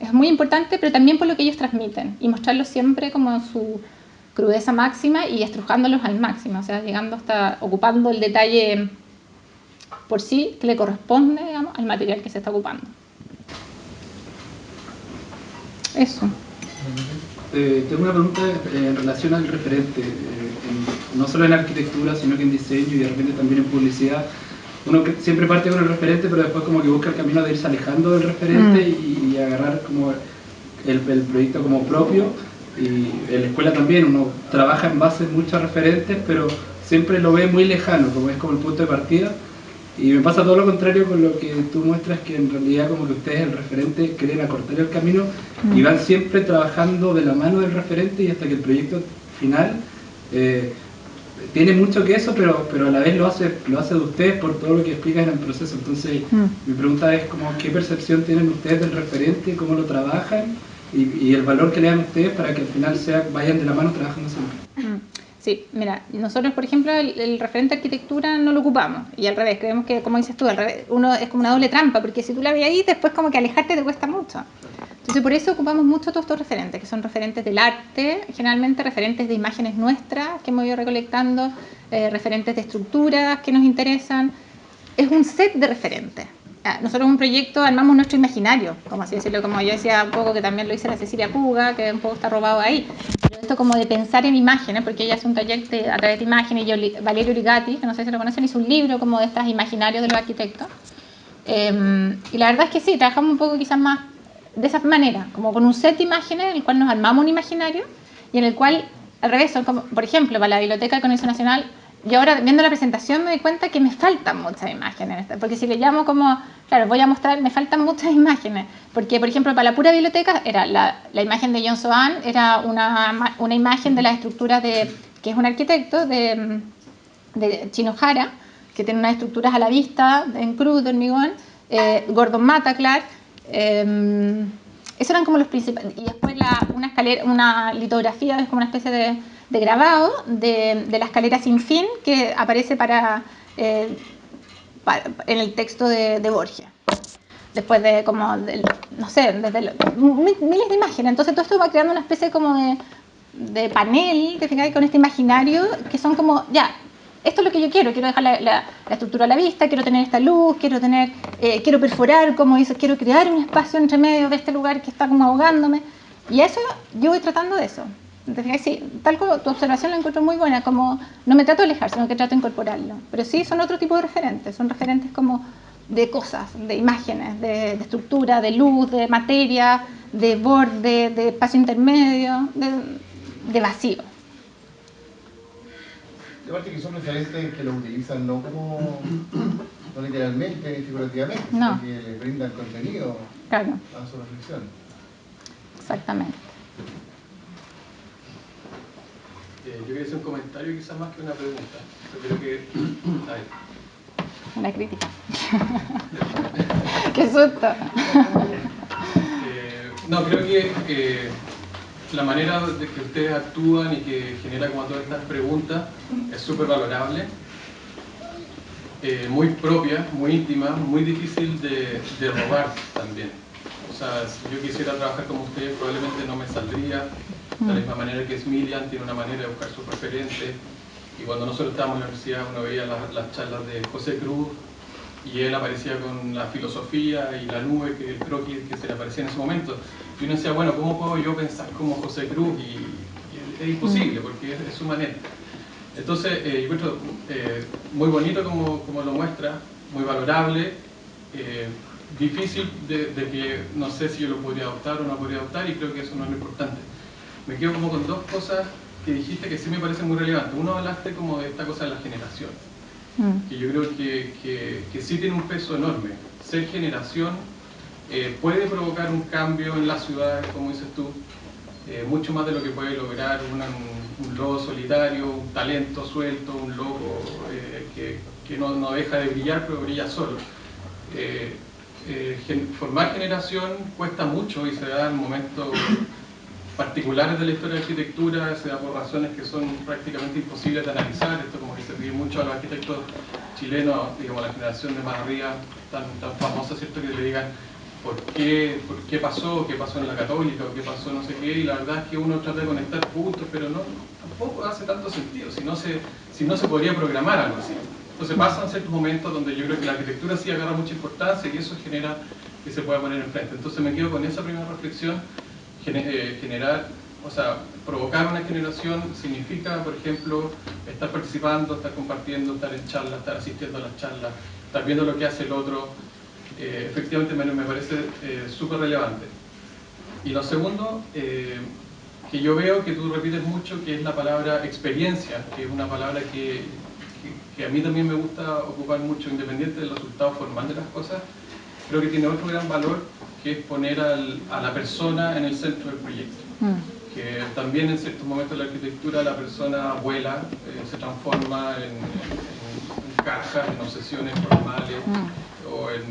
es muy importante, pero también por lo que ellos transmiten, y mostrarlos siempre como en su crudeza máxima y estrujándolos al máximo, o sea, llegando hasta ocupando el detalle por sí que le corresponde, digamos, al material que se está ocupando. Eso. Tengo una pregunta en relación al referente, no solo en arquitectura, sino que en diseño y de repente también en publicidad. Uno que siempre parte con el referente, pero después como que busca el camino de irse alejando del referente y agarrar como el proyecto como propio. Y en la escuela también uno trabaja en base a muchos referentes, pero siempre lo ve muy lejano, como es como el punto de partida. Y me pasa todo lo contrario con lo que tú muestras, que en realidad como que ustedes, el referente, quieren acortar el camino y van siempre trabajando de la mano del referente y hasta que el proyecto final tiene mucho que eso, pero a la vez lo hace de ustedes por todo lo que explican en el proceso. Entonces, mi pregunta es como, ¿qué percepción tienen ustedes del referente, cómo lo trabajan y el valor que le dan ustedes para que al final vayan de la mano trabajando siempre? Sí, mira, nosotros, por ejemplo, el referente de arquitectura no lo ocupamos, y al revés, creemos que, como dices tú, al revés, uno es como una doble trampa, porque si tú la ves ahí, después como que alejarte te cuesta mucho. Entonces, por eso ocupamos mucho todos estos referentes, que son referentes del arte, generalmente referentes de imágenes nuestras que hemos ido recolectando, referentes de estructuras que nos interesan. Es un set de referentes. Nosotros en un proyecto armamos nuestro imaginario, como así decirlo, como yo decía un poco que también lo hice la Cecilia Puga, que un poco está robado ahí. Pero esto como de pensar en imágenes, porque ella hace un taller a través de imágenes, y Valerio Rigatti, que no sé si lo conocen, hizo un libro como de estos imaginarios de los arquitectos. Y la verdad es que sí, trabajamos un poco quizás más de esa manera, como con un set de imágenes en el cual nos armamos un imaginario y en el cual, al revés, son como, por ejemplo, para la Biblioteca del Congreso Nacional, yo ahora viendo la presentación me doy cuenta que me faltan muchas imágenes, porque si le llamo como, claro, voy a mostrar, me faltan muchas imágenes, porque por ejemplo para la pura biblioteca era la imagen de John Soane, era una imagen de las estructuras que es un arquitecto de Shinohara, que tiene unas estructuras a la vista, en cruz, de hormigón, Gordon Matta, Clark, esos eran como los principales, y después una escalera, una litografía, es como una especie de grabado de la escalera sin fin que aparece en el texto de Borges. Después de como, no sé, desde miles de imágenes. Entonces todo esto va creando una especie como de panel, ¿te fijas? Con este imaginario que son como, ya, esto es lo que yo quiero dejar la estructura a la vista, quiero tener esta luz, quiero perforar, como dices, quiero crear un espacio entre medio de este lugar que está como ahogándome. Y eso, yo voy tratando de eso. Entonces, sí, tal como tu observación la encuentro muy buena, como no me trato de alejar, sino que trato de incorporarlo. Pero sí, son otro tipo de referentes, son referentes como de cosas, de imágenes, de estructura, de luz, de materia, de borde, de espacio intermedio, de vacío. Aparte que son referentes que lo utilizan no literalmente ni figurativamente, No. sino que les brindan contenido Claro. a su reflexión. Exactamente. Yo quería hacer un comentario quizás más que una pregunta. Yo creo que... Una crítica. ¡Qué susto! No, creo que la manera de que ustedes actúan y que genera como todas estas preguntas es súper valorable, muy propia, muy íntima, muy difícil de robar también. O sea, si yo quisiera trabajar como ustedes probablemente no me saldría. De la misma manera que Smilian tiene una manera de buscar sus referentes, y cuando nosotros estábamos en la universidad uno veía las charlas de José Cruz y él aparecía con la filosofía y la nube, el croquis que se le aparecía en ese momento, y uno decía, bueno, ¿cómo puedo yo pensar como José Cruz? Y es imposible porque es su manera. Entonces yo encuentro muy bonito como lo muestra, muy valorable, difícil de que no sé si yo lo podría adoptar o no podría adoptar, y creo que eso no es lo importante. Me quedo como con dos cosas que dijiste que sí me parecen muy relevantes. Uno, hablaste como de esta cosa de la generación, que yo creo que sí tiene un peso enorme. Ser generación puede provocar un cambio en las ciudades, como dices tú, mucho más de lo que puede lograr un lobo solitario, un talento suelto, un loco que no deja de brillar, pero brilla solo. Formar generación cuesta mucho y se da en momentos particulares de la historia de la arquitectura, se da por razones que son prácticamente imposibles de analizar. Esto como que se pide mucho a los arquitectos chilenos, digamos la generación de más arriba, tan famosa, ¿cierto? Que le digan por qué pasó, qué pasó en la Católica, o qué pasó no sé qué, y la verdad es que uno trata de conectar puntos, pero tampoco hace tanto sentido, si no se podría programar algo así. Entonces pasan ciertos momentos donde yo creo que la arquitectura sí agarra mucha importancia y eso genera que se pueda poner enfrente. Entonces me quedo con esa primera reflexión. Provocar una generación significa, por ejemplo, estar participando, estar compartiendo, estar en charlas, estar asistiendo a las charlas, estar viendo lo que hace el otro. Efectivamente me parece súper relevante. Y lo segundo, que yo veo que tú repites mucho, que es la palabra experiencia, que es una palabra que a mí también me gusta ocupar mucho, independiente del resultado formal de las cosas. Creo que tiene otro gran valor, que es poner a la persona en el centro del proyecto. que también en ciertos momentos de la arquitectura la persona vuela, se transforma en cajas, en obsesiones formales o en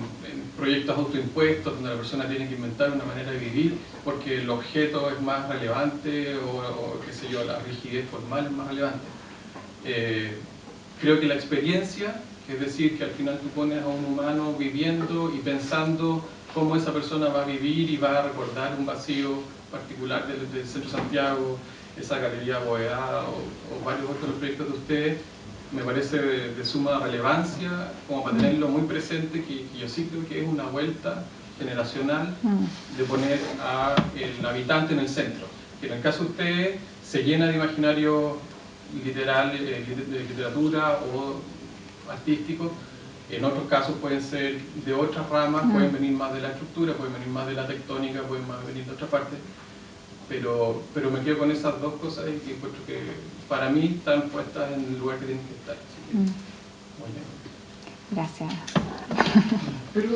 proyectos autoimpuestos donde la persona tiene que inventar una manera de vivir porque el objeto es más relevante o qué sé yo, la rigidez formal es más relevante. Creo que la experiencia, es decir, que al final tú pones a un humano viviendo y pensando cómo esa persona va a vivir y va a recordar un vacío particular del Centro Santiago, esa galería abovedada o varios otros proyectos de ustedes, me parece de suma relevancia como para tenerlo muy presente, que yo sí creo que es una vuelta generacional de poner al habitante en el centro, que en el caso de ustedes se llena de imaginario literal, de literatura o artístico. En otros casos pueden ser de otras ramas, pueden venir más de la estructura, pueden venir más de la tectónica, pueden venir de otra parte, pero me quedo con esas dos cosas y que encuentro que para mí están puestas en el lugar que tienen que estar. Así que, muy bien. Gracias. Pero,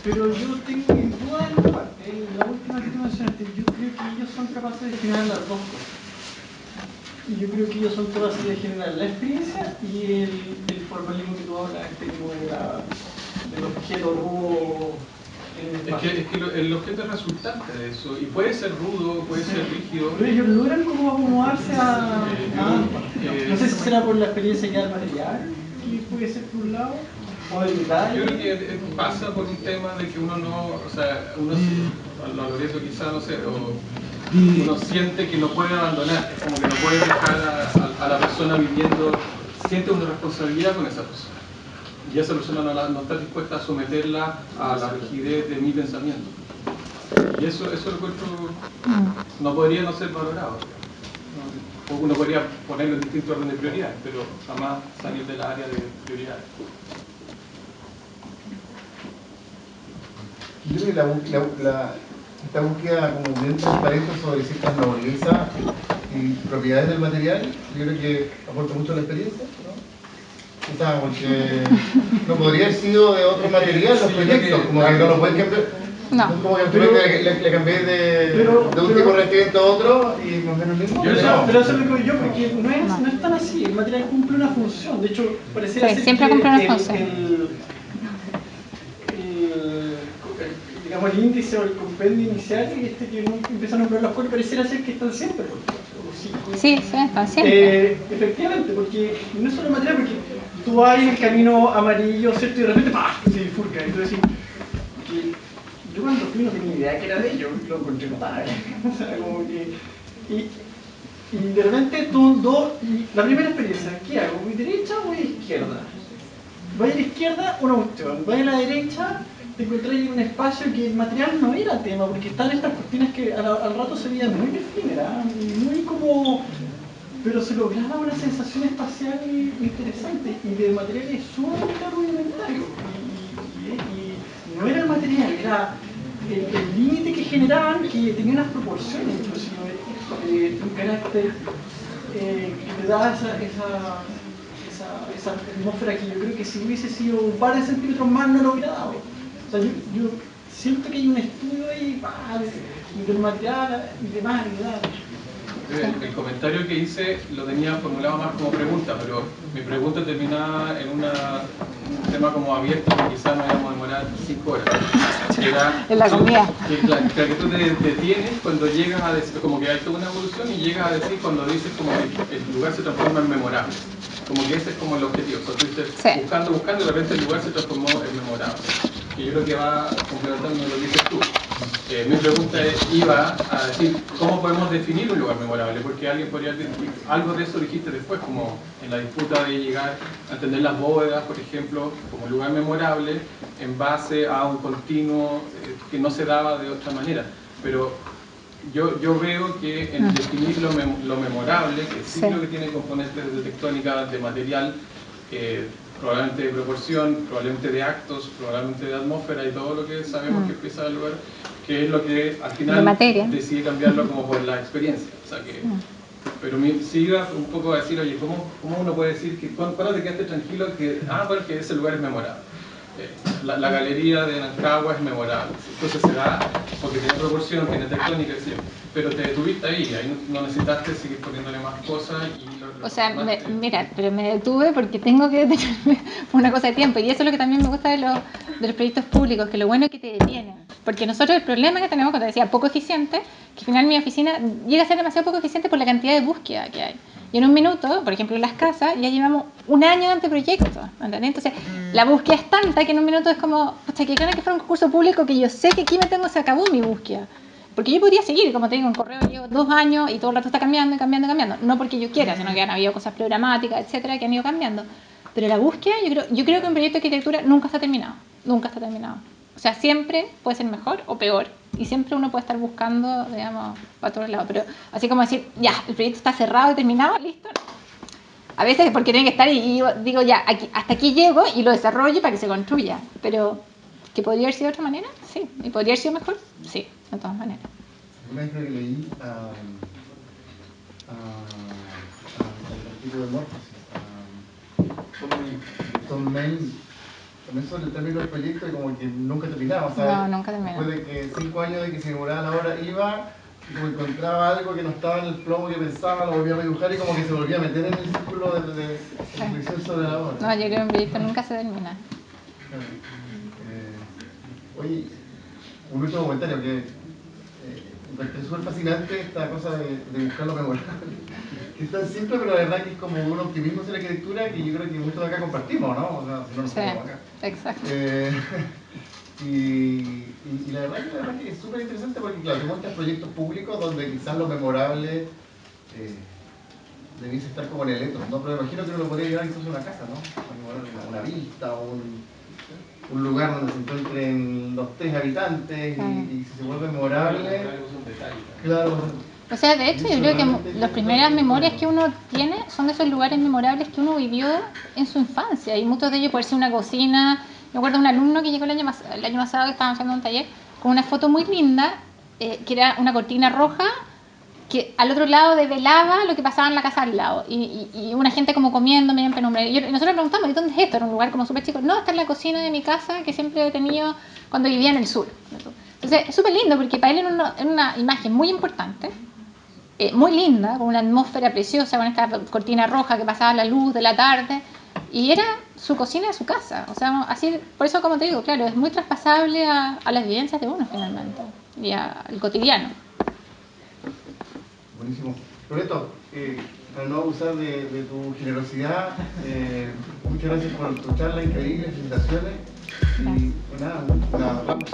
pero yo tengo mi duda en una parte, la última que tú mencionaste, yo creo que ellos son capaces de generar las dos cosas. Y yo creo que ellos son capaces de generar la experiencia y el formalismo que tú hablas, como del objeto rudo. Es que el objeto es resultante de eso, y puede ser rudo, puede ser rígido. Pero ellos logran como acomodarse a... no sé si será por la experiencia que da el material, que puede ser por un lado, o el detalle. Yo creo que pasa por un tema de que uno no, o sea, uno lo Loreto quizá, no sé, uno siente que no puede abandonar, como que no puede dejar a la persona viviendo, siente una responsabilidad con esa persona. Y esa persona no está dispuesta a someterla a la rigidez de mi pensamiento. Y eso lo encuentro, no podría no ser valorado. Uno podría ponerlo en distintos orden de prioridades, pero jamás salir del área de prioridades. Yo creo que esta búsqueda como bien transparente sobre ciertas noblezas y propiedades del material, yo creo que aporta mucho a la experiencia, ¿no? O sea, porque no podría haber sido de otro material los proyectos, como que no lo puedes cambiar. No. Como que le cambié de un tipo de recipiente a otro y más o menos mismo. Pero eso es lo que yo, porque no es tan así, el material cumple una función, de hecho pareciera ser siempre que cumple una función. Digamos el índice o el compendio inicial que empiezan a nombrar los cuales pareciera ser que están siempre. Sí, están siempre. Efectivamente, porque no es solo el material, porque tú vas en el camino amarillo, ¿cierto? Y de repente ¡pah! Se bifurca. Entonces, yo cuando fui no tenía idea que era de ellos, lo encontré notable. O sea, como que... Y de repente la primera experiencia, ¿qué hago? ¿Voy derecha o voy a izquierda? Voy a la izquierda, una cuestión. Voy a la derecha, te encontré en un espacio que el material no era tema, porque están estas cortinas que al rato se veían muy efímeras, muy como... pero se lograba una sensación espacial interesante y de materiales sumamente rudimentarios. Y no era el material, era el límite que generaban, que tenía unas proporciones, inclusive, un carácter que te da esa atmósfera que yo creo que si hubiese sido un par de centímetros más no lo hubiera dado. O sea, yo siento que hay un estudio ahí del material y demás. El comentario que hice lo tenía formulado más como pregunta, pero mi pregunta terminaba en un tema como abierto que quizás nos íbamos a demorar 5 horas. Era, en la comida. Que tú te detienes cuando llegas a decir, como que hay toda una evolución y llegas a decir cuando dices como que el lugar se transforma en memorable. Como que ese es como el objetivo. O sea, tú estás buscando y de repente el lugar se transformó en memorable. Y yo creo que va complementando lo que dices tú. Mi pregunta iba a decir, ¿cómo podemos definir un lugar memorable? Porque alguien podría decir, algo de eso dijiste después, como en la disputa de llegar a entender las bóvedas, por ejemplo, como lugar memorable, en base a un continuo que no se daba de otra manera. Pero yo veo que en definir lo memorable, que sí creo que tiene componentes de tectónica, de material, probablemente de proporción, probablemente de actos, probablemente de atmósfera y todo lo que sabemos que empieza a dar lugar, que es lo que al final decide cambiarlo como por la experiencia. O sea que, pero sí iba un poco a decir, oye, ¿cómo uno puede decir que cuando te quedaste tranquilo que, bueno, que ese lugar es memorable? la galería de Nancagua es memorable. Entonces se da porque tiene proporción, tiene tectónica, ¿sí? Pero te detuviste ahí no necesitaste seguir poniéndole más cosas. O sea, mira, pero me detuve porque tengo que detenerme por una cosa de tiempo. Y eso es lo que también me gusta de los proyectos públicos, que lo bueno es que te detienen. Porque nosotros el problema que tenemos, cuando decía poco eficiente, que al final mi oficina llega a ser demasiado poco eficiente por la cantidad de búsqueda que hay. Y en un minuto, por ejemplo, en las casas, ya llevamos un año de anteproyecto, ¿entendés? Entonces, la búsqueda es tanta que en un minuto es como, pucha, que ganas que fuera un concurso público que yo sé que aquí se acabó mi búsqueda. Porque yo podría seguir, como te digo, en correo llevo 2 años y todo el rato está cambiando. No porque yo quiera, sino que han habido cosas programáticas, etcétera, que han ido cambiando. Pero la búsqueda, yo creo que un proyecto de arquitectura nunca está terminado. Nunca está terminado. O sea, siempre puede ser mejor o peor. Y siempre uno puede estar buscando, digamos, para todos lados. Pero así como decir, ya, el proyecto está cerrado y terminado, listo. A veces es porque tiene que estar y digo, ya, hasta aquí llego y lo desarrollo para que se construya. Pero, ¿que podría haber sido de otra manera? Sí. ¿Y podría haber sido mejor? Sí, de todas maneras. Una vez que leí al artículo de Morphosis, Tom Main, también sobre el término del proyecto y como que nunca terminaba. O sea, no, nunca terminaba. Después de que 5 años de que se demoraba la obra iba, y como encontraba algo que no estaba en el plomo que pensaba, lo volvía a redibujar y como que se volvía a meter en el círculo de reflexión sobre la obra. No, yo creo que un proyecto nunca se termina. Oye, un último comentario que es súper fascinante esta cosa de buscar lo memorable. Que es tan simple, pero la verdad que es como un optimismo hacia la arquitectura que yo creo que muchos de acá compartimos, ¿no? O sea, si no nos ponemos acá. Exacto. Y la verdad que es súper interesante porque, claro, te muestras proyectos públicos donde quizás lo memorable debiese estar como en el etos, ¿no? Pero me imagino que uno lo podría llevar incluso a una casa, ¿no? Una vista o un lugar donde se encuentren los 3 habitantes y si se vuelve memorable. Claro. O sea, de hecho, yo creo que las primeras memorias que uno tiene son de esos lugares memorables que uno vivió en su infancia. Y muchos de ellos pueden ser una cocina. Me acuerdo de un alumno que llegó el año pasado que estaban haciendo un taller con una foto muy linda, que era una cortina roja que al otro lado develaba lo que pasaba en la casa al lado. Y una gente como comiendo medio en penumbra. Y nosotros preguntamos, ¿y dónde es esto? Era un lugar como súper chico. No, está en la cocina de mi casa que siempre he tenido cuando vivía en el sur. Entonces, es súper lindo porque para él era una imagen muy importante. Muy linda, con una atmósfera preciosa, con esta cortina roja que pasaba la luz de la tarde, y era su cocina de su casa. O sea, así, por eso, como te digo, claro, es muy traspasable a las vivencias de uno finalmente y al cotidiano. Buenísimo. Loreto, para no abusar de tu generosidad, muchas gracias por tu charla increíble, felicitaciones y pues nada, hablamos.